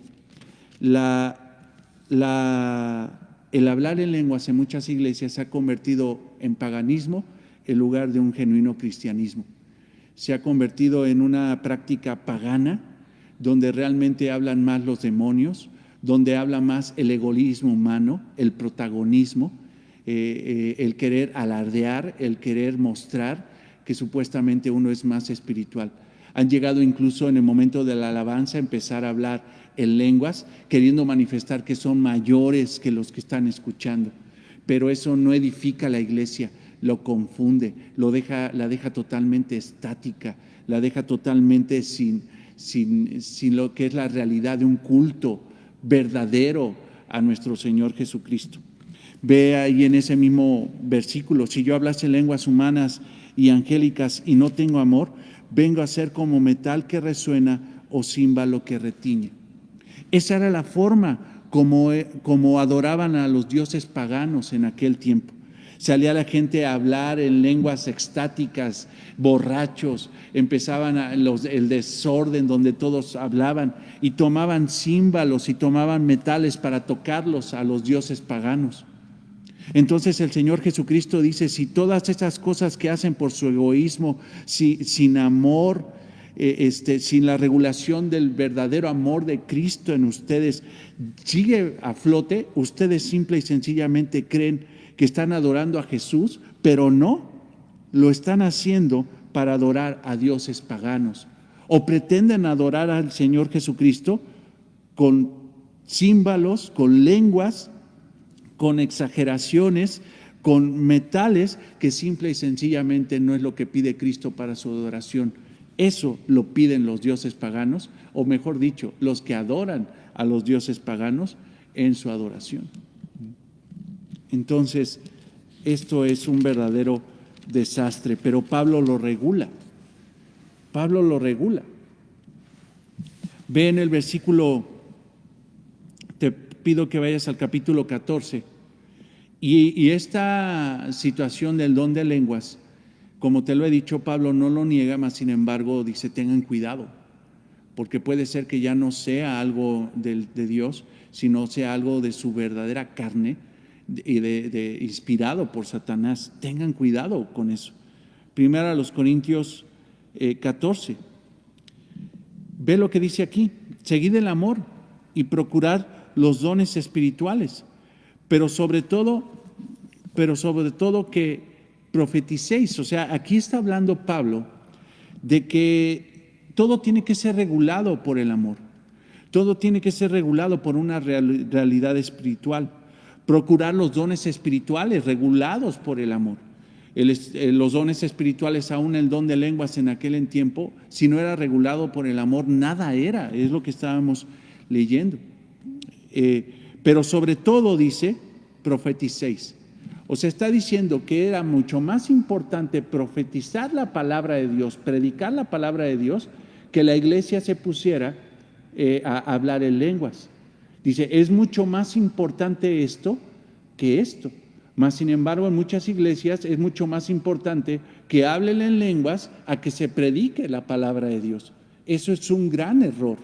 el hablar en lenguas en muchas iglesias se ha convertido en paganismo en lugar de un genuino cristianismo. Se ha convertido en una práctica pagana donde realmente hablan más los demonios, donde habla más el egoísmo humano, el protagonismo, el querer alardear, el querer mostrar que supuestamente uno es más espiritual. Han llegado incluso en el momento de la alabanza a empezar a hablar en lenguas, queriendo manifestar que son mayores que los que están escuchando. Pero eso no edifica a la iglesia, lo confunde, la deja totalmente estática, la deja totalmente sin lo que es la realidad de un culto verdadero a nuestro Señor Jesucristo. Ve ahí en ese mismo versículo, si yo hablase lenguas humanas y angélicas y no tengo amor, vengo a ser como metal que resuena o címbalo que retiñe. Esa era la forma como adoraban a los dioses paganos en aquel tiempo. Salía la gente a hablar en lenguas extáticas, borrachos, empezaban el desorden donde todos hablaban y tomaban címbalos y tomaban metales para tocarlos a los dioses paganos. Entonces el Señor Jesucristo dice, si todas esas cosas que hacen por su egoísmo, sin amor, sin la regulación del verdadero amor de Cristo en ustedes, sigue a flote, ustedes simple y sencillamente creen que están adorando a Jesús, pero no, lo están haciendo para adorar a dioses paganos. O pretenden adorar al Señor Jesucristo con címbalos, con lenguas, con exageraciones, con metales, que simple y sencillamente no es lo que pide Cristo para su adoración. Eso lo piden los dioses paganos, o mejor dicho, los que adoran a los dioses paganos en su adoración. Entonces, esto es un verdadero desastre, pero Pablo lo regula. Pablo lo regula. Ve en el versículo, te pido que vayas al capítulo 14, y esta situación del don de lenguas, como te lo he dicho, Pablo no lo niega, mas sin embargo dice, tengan cuidado, porque puede ser que ya no sea algo de Dios, sino sea algo de su verdadera carne, y inspirado por Satanás. Tengan cuidado con eso. Primera a los Corintios 14. Ve lo que dice aquí: seguid el amor y procurad los dones espirituales, pero sobre todo que profeticéis. O sea, aquí está hablando Pablo de que todo tiene que ser regulado por el amor. Todo tiene que ser regulado por una realidad espiritual. Procurar los dones espirituales regulados por el amor. Los dones espirituales, aún el don de lenguas en aquel tiempo, si no era regulado por el amor, nada era. Es lo que estábamos leyendo. Pero sobre todo dice, profeticéis. O sea, está diciendo que era mucho más importante profetizar la palabra de Dios, predicar la palabra de Dios, que la iglesia se pusiera a hablar en lenguas. Dice, es mucho más importante esto que esto. Mas, sin embargo, en muchas iglesias es mucho más importante que hablen en lenguas a que se predique la palabra de Dios. Eso es un gran error.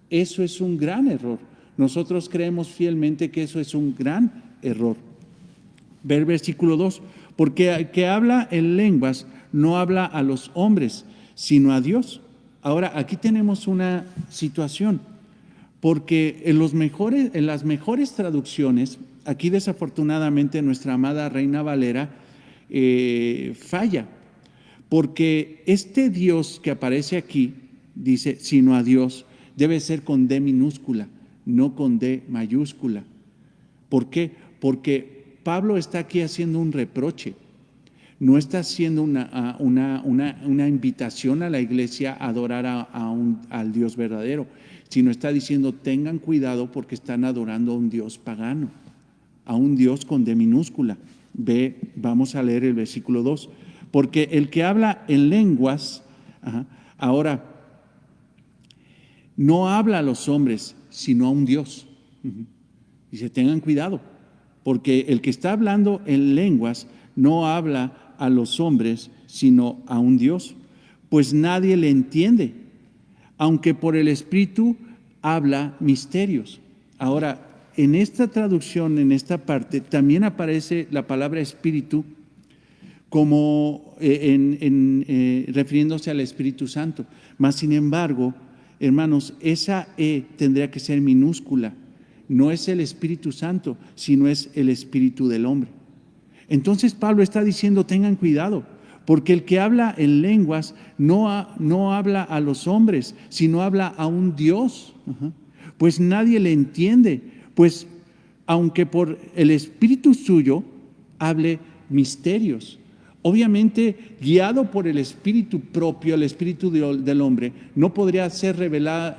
Eso es un gran error. Nosotros creemos fielmente que eso es un gran error. Ver versículo 2. Porque el que habla en lenguas no habla a los hombres, sino a Dios. Ahora, aquí tenemos una situación, porque en las mejores traducciones, aquí desafortunadamente nuestra amada Reina Valera falla, porque este Dios que aparece aquí, dice, sino a Dios, debe ser con D minúscula, no con D mayúscula. ¿Por qué? Porque Pablo está aquí haciendo un reproche. No está haciendo una invitación a la iglesia a adorar al Dios verdadero, sino está diciendo, tengan cuidado porque están adorando a un Dios pagano, a un Dios con D minúscula. Vamos a leer el versículo 2. Porque el que habla en lenguas, ahora, no habla a los hombres, sino a un Dios. Dice, tengan cuidado, porque el que está hablando en lenguas no habla a los hombres, sino a un Dios, pues nadie le entiende, aunque por el Espíritu habla misterios. Ahora, en esta traducción, en esta parte, también aparece la palabra Espíritu como refiriéndose al Espíritu Santo. Mas, sin embargo, hermanos, esa tendría que ser minúscula. No es el Espíritu Santo, sino es el espíritu del hombre. Entonces Pablo está diciendo, tengan cuidado, porque el que habla en lenguas no habla a los hombres, sino habla a un Dios. Pues nadie le entiende, pues aunque por el espíritu suyo hable misterios. Obviamente, guiado por el espíritu propio, el espíritu del hombre, no podría revelar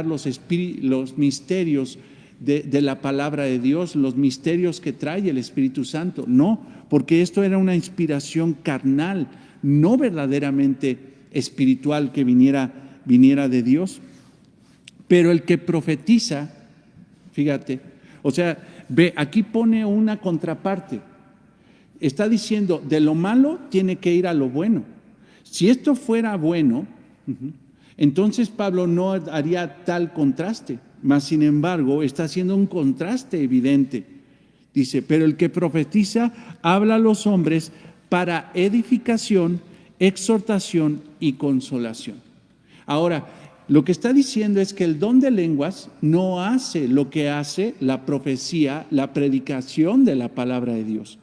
los misterios de la palabra de Dios, los misterios que trae el Espíritu Santo. No, porque esto era una inspiración carnal, no verdaderamente espiritual que viniera de Dios. Pero el que profetiza, fíjate, o sea, aquí pone una contraparte. Está diciendo, de lo malo tiene que ir a lo bueno. Si esto fuera bueno, entonces Pablo no haría tal contraste. Mas, sin embargo, está haciendo un contraste evidente. Dice, pero el que profetiza habla a los hombres para edificación, exhortación y consolación. Ahora, lo que está diciendo es que el don de lenguas no hace lo que hace la profecía, la predicación de la palabra de Dios.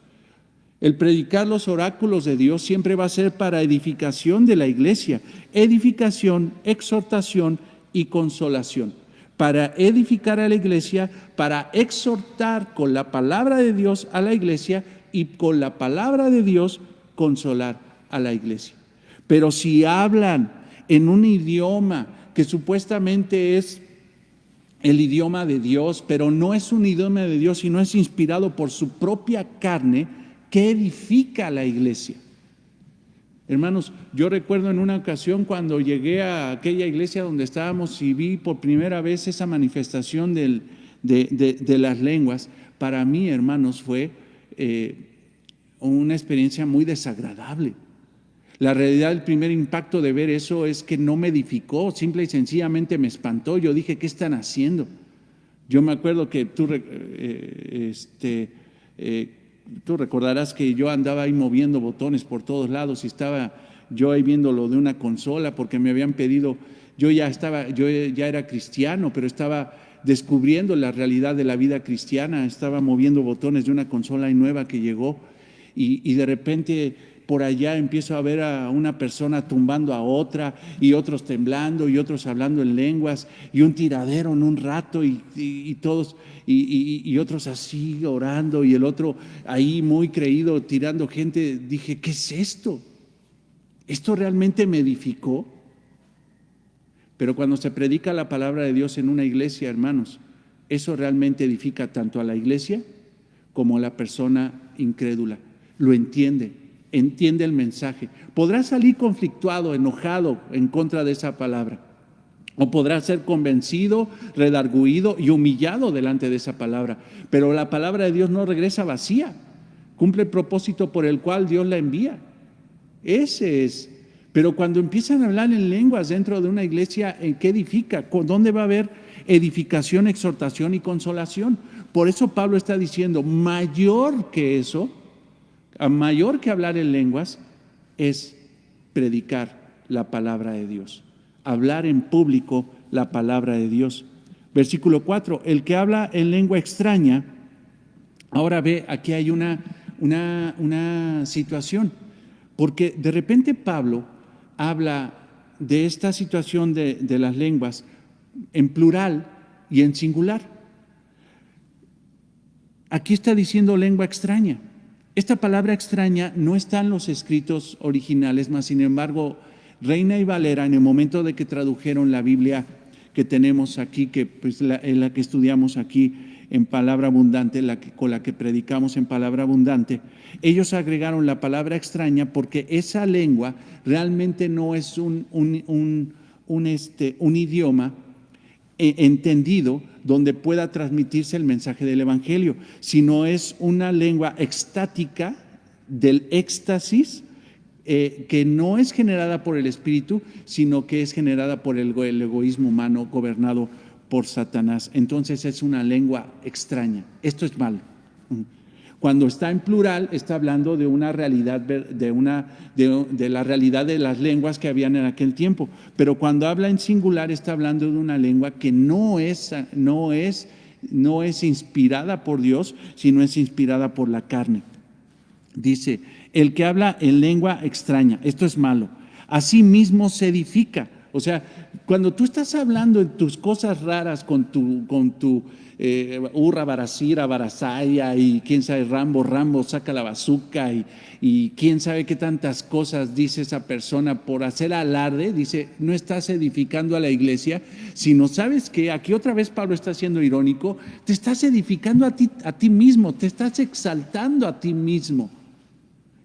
El predicar los oráculos de Dios siempre va a ser para edificación de la iglesia, edificación, exhortación y consolación. Para edificar a la iglesia, para exhortar con la palabra de Dios a la iglesia y con la palabra de Dios consolar a la iglesia. Pero si hablan en un idioma que supuestamente es el idioma de Dios, pero no es un idioma de Dios, sino es inspirado por su propia carne, ¿qué edifica a la iglesia? Hermanos, yo recuerdo en una ocasión cuando llegué a aquella iglesia donde estábamos y vi por primera vez esa manifestación de las lenguas. Para mí, hermanos, fue una experiencia muy desagradable. La realidad, el primer impacto de ver eso es que no me edificó, simple y sencillamente me espantó. Yo dije, ¿qué están haciendo? Yo me acuerdo que tú recordarás que yo andaba ahí moviendo botones por todos lados y estaba yo ahí viendo lo de una consola porque me habían pedido yo ya era cristiano, pero estaba descubriendo la realidad de la vida cristiana, estaba moviendo botones de una consola nueva que llegó y de repente por allá empiezo a ver a una persona tumbando a otra y otros temblando y otros hablando en lenguas y un tiradero en un rato y todos y otros así orando y el otro ahí muy creído tirando gente. Dije, ¿qué es esto? ¿Esto realmente me edificó? Pero cuando se predica la palabra de Dios en una iglesia, hermanos, eso realmente edifica tanto a la iglesia como a la persona incrédula. Lo entiende el mensaje. Podrá salir conflictuado, enojado en contra de esa palabra, o podrá ser convencido, redarguido y humillado delante de esa palabra. Pero la palabra de Dios no regresa vacía, cumple el propósito por el cual Dios la envía. Ese es. Pero cuando empiezan a hablar en lenguas dentro de una iglesia, ¿en qué edifica? ¿Dónde va a haber edificación, exhortación y consolación? Por eso Pablo está diciendo, mayor que eso, mayor que hablar en lenguas, es predicar la palabra de Dios, hablar en público la palabra de Dios. Versículo 4, el que habla en lengua extraña, ahora ve, aquí hay una situación, porque de repente Pablo habla de esta situación de las lenguas en plural y en singular. Aquí está diciendo lengua extraña. Esta palabra extraña no está en los escritos originales, mas sin embargo, Reina y Valera, en el momento de que tradujeron la Biblia que tenemos aquí, que pues la que estudiamos aquí en palabra abundante, con la que predicamos en palabra abundante, ellos agregaron la palabra extraña porque esa lengua realmente no es un idioma entendido donde pueda transmitirse el mensaje del Evangelio, sino es una lengua extática del éxtasis, que no es generada por el Espíritu, sino que es generada por el egoísmo humano gobernado por Satanás. Entonces es una lengua extraña. Esto es malo. Cuando está en plural, está hablando de una realidad, de la realidad de las lenguas que habían en aquel tiempo. Pero cuando habla en singular, está hablando de una lengua que no es inspirada por Dios, sino es inspirada por la carne. Dice, el que habla en lengua extraña, esto es malo, así mismo se edifica. O sea, cuando tú estás hablando en tus cosas raras con tu hurra, barasira, barasaya y quién sabe, Rambo, saca la bazuca y quién sabe qué tantas cosas dice esa persona por hacer alarde, dice, no estás edificando a la iglesia, sino sabes que aquí otra vez Pablo está siendo irónico, te estás edificando a ti mismo, te estás exaltando a ti mismo.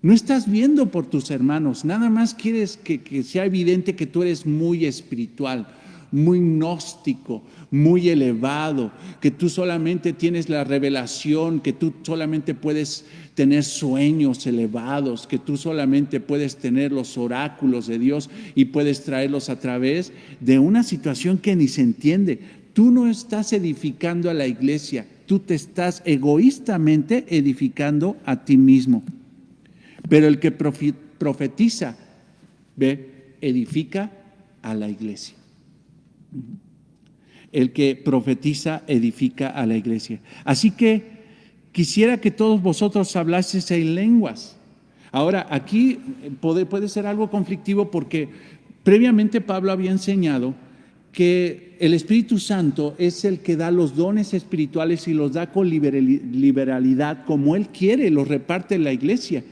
No estás viendo por tus hermanos, nada más quieres que sea evidente que tú eres muy espiritual, muy gnóstico, muy elevado, que tú solamente tienes la revelación, que tú solamente puedes tener sueños elevados, que tú solamente puedes tener los oráculos de Dios y puedes traerlos a través de una situación que ni se entiende. Tú no estás edificando a la iglesia, tú te estás egoístamente edificando a ti mismo. Pero el que profetiza, edifica a la iglesia. El que profetiza edifica a la iglesia. Así que quisiera que todos vosotros hablaseis en lenguas. Ahora, aquí puede ser algo conflictivo porque previamente Pablo había enseñado que el Espíritu Santo es el que da los dones espirituales y los da con liberalidad como Él quiere, los reparte en la iglesia.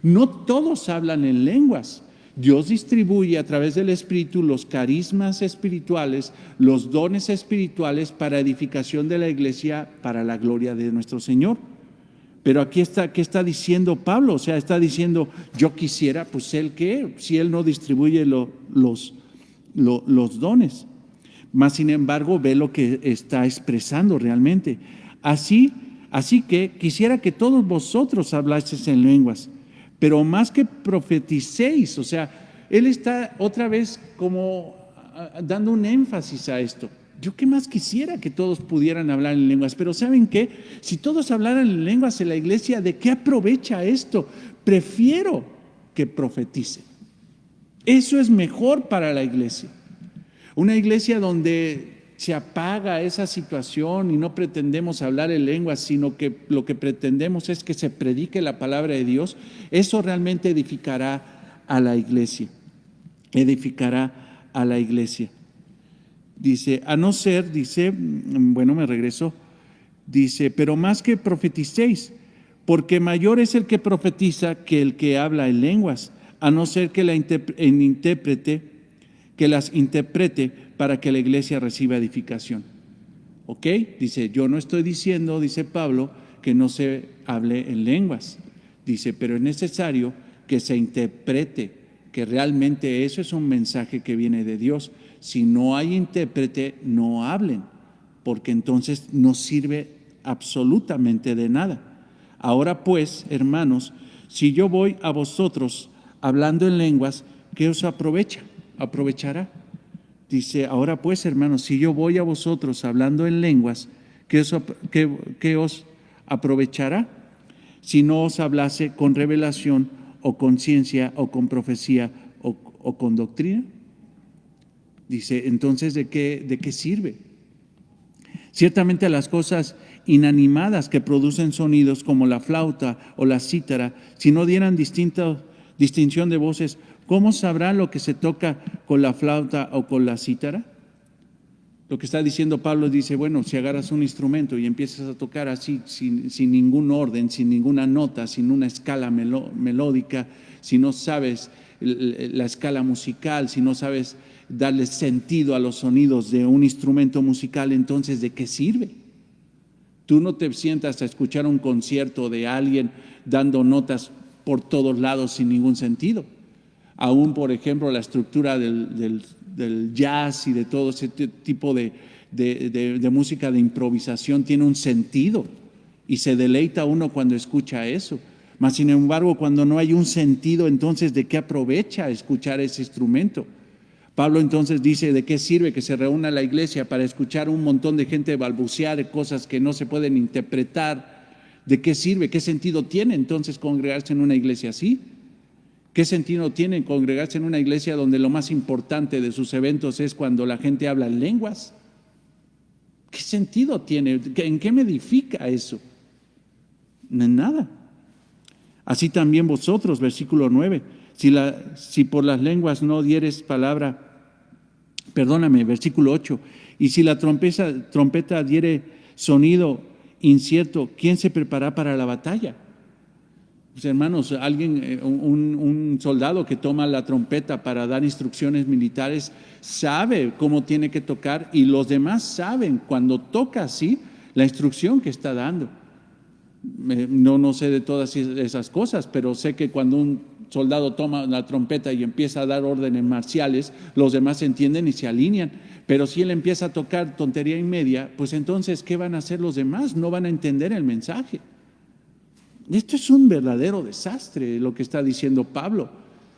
No todos hablan en lenguas. Dios distribuye a través del Espíritu los carismas espirituales, los dones espirituales para edificación de la iglesia, para la gloria de nuestro Señor. Pero aquí está, ¿qué está diciendo Pablo? O sea, está diciendo, yo quisiera, pues Él qué, si Él no distribuye los dones. Mas sin embargo, ve lo que está expresando realmente. Así que quisiera que todos vosotros hablaseis en lenguas, pero más que profeticéis. O sea, él está otra vez como dando un énfasis a esto. Yo qué más quisiera que todos pudieran hablar en lenguas, pero ¿saben qué? Si todos hablaran en lenguas en la iglesia, ¿de qué aprovecha esto? Prefiero que profeticen. Eso es mejor para la iglesia. Una iglesia donde se apaga esa situación y no pretendemos hablar en lenguas, sino que lo que pretendemos es que se predique la palabra de Dios, eso realmente edificará a la iglesia. Edificará a la iglesia. Dice, a no ser, dice, bueno, me regreso, dice, pero más que profeticéis, porque mayor es el que profetiza que el que habla en lenguas, a no ser que las interprete para que la iglesia reciba edificación. ¿Ok? Dice, yo no estoy diciendo, dice Pablo, que no se hable en lenguas. Dice, pero es necesario que se interprete, que realmente eso es un mensaje que viene de Dios. Si no hay intérprete, no hablen, porque entonces no sirve absolutamente de nada. Ahora pues, hermanos, si yo voy a vosotros hablando en lenguas, ¿qué os aprovechará? Dice, ahora pues, hermanos, si yo voy a vosotros hablando en lenguas, ¿qué os aprovechará? Si no os hablase con revelación o con ciencia o con profecía o con doctrina. Dice, entonces, ¿de qué sirve? Ciertamente las cosas inanimadas que producen sonidos como la flauta o la cítara, si no dieran distinción de voces, ¿cómo sabrán lo que se toca con la flauta o con la cítara? Lo que está diciendo Pablo dice, bueno, si agarras un instrumento y empiezas a tocar así, sin ningún orden, sin ninguna nota, sin una escala melódica, si no sabes la escala musical, si no sabes darle sentido a los sonidos de un instrumento musical, entonces ¿de qué sirve? Tú no te sientas a escuchar un concierto de alguien dando notas por todos lados sin ningún sentido. Aún, por ejemplo, la estructura del jazz y de todo ese tipo de música de improvisación tiene un sentido y se deleita uno cuando escucha eso. Mas, sin embargo, cuando no hay un sentido, entonces, ¿de qué aprovecha escuchar ese instrumento? Pablo entonces dice, ¿de qué sirve que se reúna la iglesia para escuchar un montón de gente balbucear cosas que no se pueden interpretar? ¿De qué sirve? ¿Qué sentido tiene entonces congregarse en una iglesia así? ¿Qué sentido tiene congregarse en una iglesia donde lo más importante de sus eventos es cuando la gente habla en lenguas? ¿Qué sentido tiene? ¿En qué me edifica eso? En nada. Así también vosotros, versículo 9, si por las lenguas no dieres palabra, versículo 8, y si la trompeta diere sonido incierto, ¿quién se prepara para la batalla? Pues hermanos, un soldado que toma la trompeta para dar instrucciones militares sabe cómo tiene que tocar y los demás saben cuando toca así la instrucción que está dando. No sé de todas esas cosas, pero sé que cuando un soldado toma la trompeta y empieza a dar órdenes marciales, los demás entienden y se alinean. Pero si él empieza a tocar tontería y media, pues entonces, ¿qué van a hacer los demás? No van a entender el mensaje. Esto es un verdadero desastre, lo que está diciendo Pablo.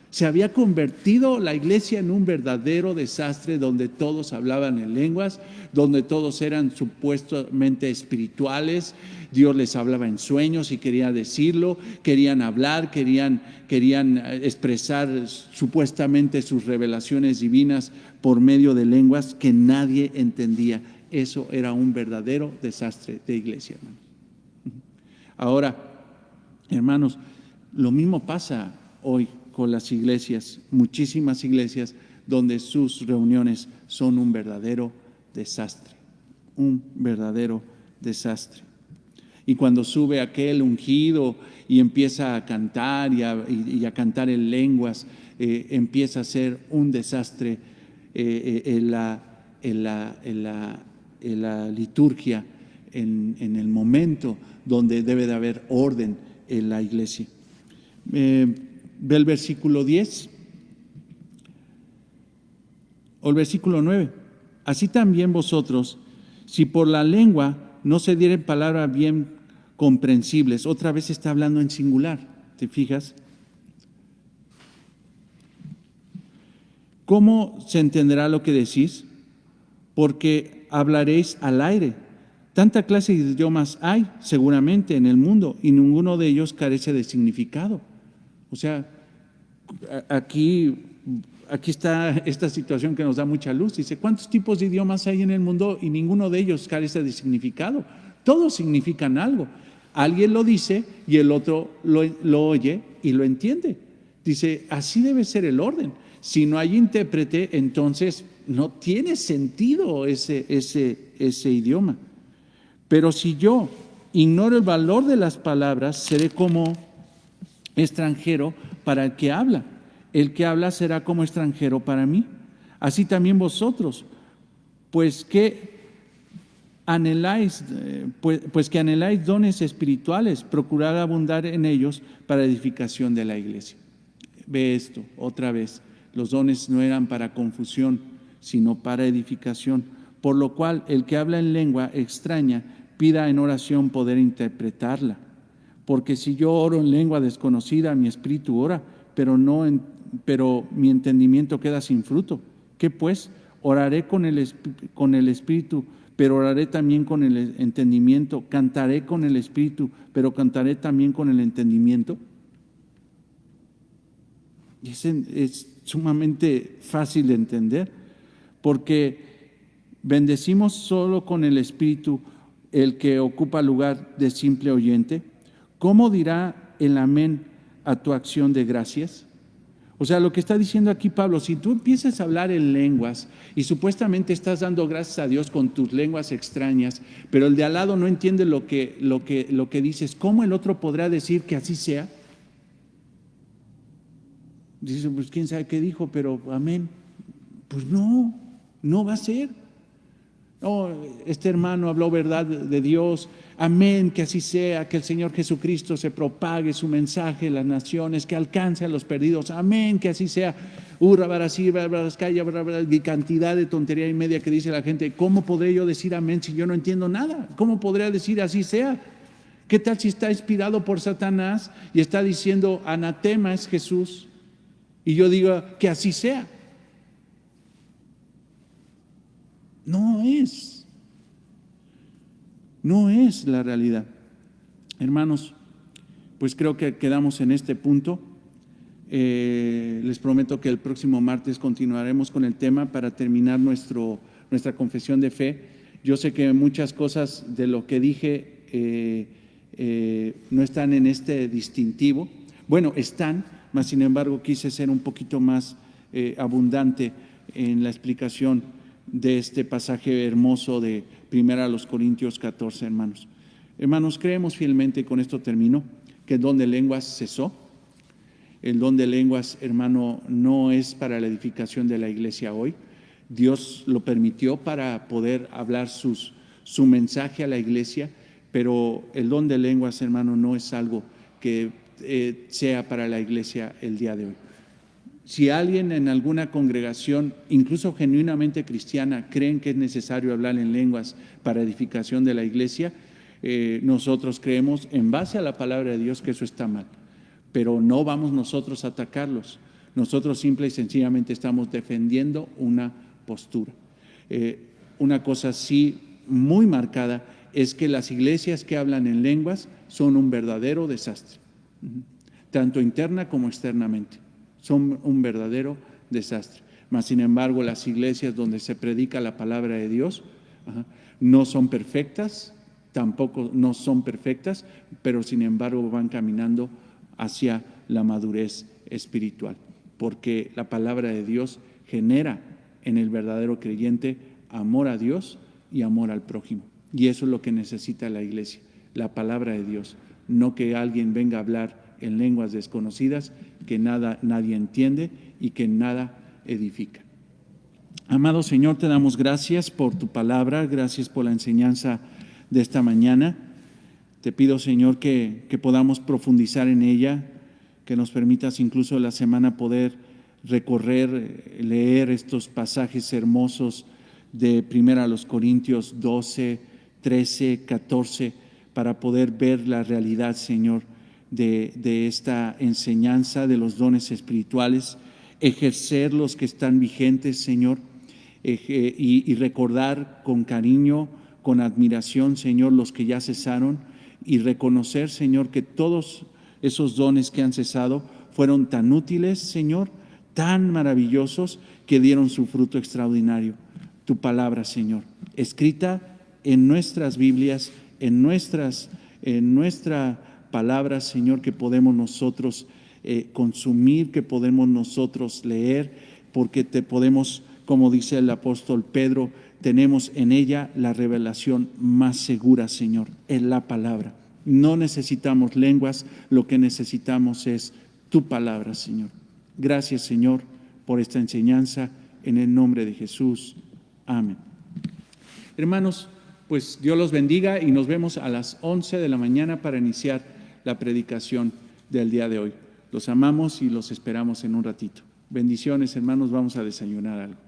Se había convertido la iglesia en un verdadero desastre donde todos hablaban en lenguas, donde todos eran supuestamente espirituales. Dios les hablaba en sueños y quería decirlo, querían hablar, querían expresar supuestamente sus revelaciones divinas por medio de lenguas que nadie entendía. Eso era un verdadero desastre de iglesia, hermanos. Ahora, hermanos, lo mismo pasa hoy con las iglesias, muchísimas iglesias donde sus reuniones son un verdadero desastre, un verdadero desastre. Y cuando sube aquel ungido y empieza a cantar y a cantar en lenguas, empieza a ser un desastre en la liturgia, en el momento donde debe de haber orden en la iglesia. Ve el versículo 10 o el versículo 9. Así también vosotros, si por la lengua no se dieren palabras bien comprensibles, otra vez está hablando en singular, ¿te fijas? ¿Cómo se entenderá lo que decís? Porque hablaréis al aire. Tanta clase de idiomas hay seguramente en el mundo y ninguno de ellos carece de significado. O sea, aquí aquí está esta situación que nos da mucha luz. Dice, ¿cuántos tipos de idiomas hay en el mundo? Y ninguno de ellos carece de significado. Todos significan algo. Alguien lo dice y el otro lo oye y lo entiende. Dice, así debe ser el orden. Si no hay intérprete, entonces no tiene sentido ese idioma. Pero si yo ignoro el valor de las palabras, seré como extranjero para el que habla. El que habla será como extranjero para mí. Así también vosotros, pues que anheláis dones espirituales, procurad abundar en ellos para edificación de la iglesia. Ve esto otra vez. Los dones no eran para confusión, sino para edificación. Por lo cual, el que habla en lengua extraña, pida en oración poder interpretarla. Porque si yo oro en lengua desconocida, mi espíritu ora, pero mi entendimiento queda sin fruto. ¿Qué pues? Oraré con el espíritu, pero oraré también con el entendimiento. Cantaré con el espíritu, pero cantaré también con el entendimiento. Y es sumamente fácil de entender, porque bendecimos solo con el espíritu el que ocupa lugar de simple oyente. ¿Cómo dirá el amén a tu acción de gracias? O sea, lo que está diciendo aquí Pablo, si tú empiezas a hablar en lenguas y supuestamente estás dando gracias a Dios con tus lenguas extrañas, pero el de al lado no entiende lo que dices, ¿cómo el otro podrá decir que así sea? Dice, pues quién sabe qué dijo, pero amén. Pues no va a ser. No, este hermano habló verdad de Dios, amén, que así sea, que el Señor Jesucristo se propague su mensaje en las naciones, que alcance a los perdidos, amén, que así sea. Y cantidad de tontería y media que dice la gente. ¿Cómo podré yo decir amén si yo no entiendo nada? ¿Cómo podré decir así sea? ¿Qué tal si está inspirado por Satanás y está diciendo anatema es Jesús? Y yo digo que así sea. No es la realidad. Hermanos, pues creo que quedamos en este punto. Les prometo que el próximo martes continuaremos con el tema para terminar nuestra confesión de fe. Yo sé que muchas cosas de lo que dije no están en este distintivo. Bueno, están, mas sin embargo quise ser un poquito más abundante en la explicación de este pasaje hermoso de 1 Corintios 14, hermanos. Hermanos, creemos fielmente, y con esto termino, que el don de lenguas cesó. El don de lenguas, hermano, no es para la edificación de la iglesia hoy. Dios lo permitió para poder hablar su mensaje a la iglesia, pero el don de lenguas, hermano, no es algo que sea para la iglesia el día de hoy. Si alguien en alguna congregación, incluso genuinamente cristiana, creen que es necesario hablar en lenguas para edificación de la iglesia, nosotros creemos en base a la palabra de Dios que eso está mal, pero no vamos nosotros a atacarlos. Nosotros simple y sencillamente estamos defendiendo una postura. Una cosa sí muy marcada es que las iglesias que hablan en lenguas son un verdadero desastre, tanto interna como externamente. Son un verdadero desastre. Mas sin embargo, las iglesias donde se predica la palabra de Dios no son perfectas, tampoco no son perfectas, pero sin embargo van caminando hacia la madurez espiritual, porque la palabra de Dios genera en el verdadero creyente amor a Dios y amor al prójimo. Y eso es lo que necesita la iglesia, la palabra de Dios, no que alguien venga a hablar en lenguas desconocidas que nadie entiende y que nada edifica. Amado Señor, te damos gracias por tu palabra, gracias por la enseñanza de esta mañana. Te pido, Señor, que podamos profundizar en ella, que nos permitas incluso la semana poder recorrer, leer estos pasajes hermosos de 1 Corintios 12, 13, 14, para poder ver la realidad, Señor, de esta enseñanza de los dones espirituales, ejercer los que están vigentes, Señor, y recordar con cariño, con admiración, Señor, los que ya cesaron, y reconocer, Señor, que todos esos dones que han cesado fueron tan útiles, Señor, tan maravillosos que dieron su fruto extraordinario. Tu palabra, Señor, escrita en nuestras Biblias, en nuestra palabra, Señor, que podemos nosotros consumir, que podemos nosotros leer, porque te podemos, como dice el apóstol Pedro, tenemos en ella la revelación más segura, Señor, en la palabra. No necesitamos lenguas, lo que necesitamos es tu palabra, Señor. Gracias, Señor, por esta enseñanza, en el nombre de Jesús. Amén. Hermanos, pues Dios los bendiga y nos vemos a las 11 de la mañana para iniciar la predicación del día de hoy. Los amamos y los esperamos en un ratito. Bendiciones, hermanos, vamos a desayunar algo.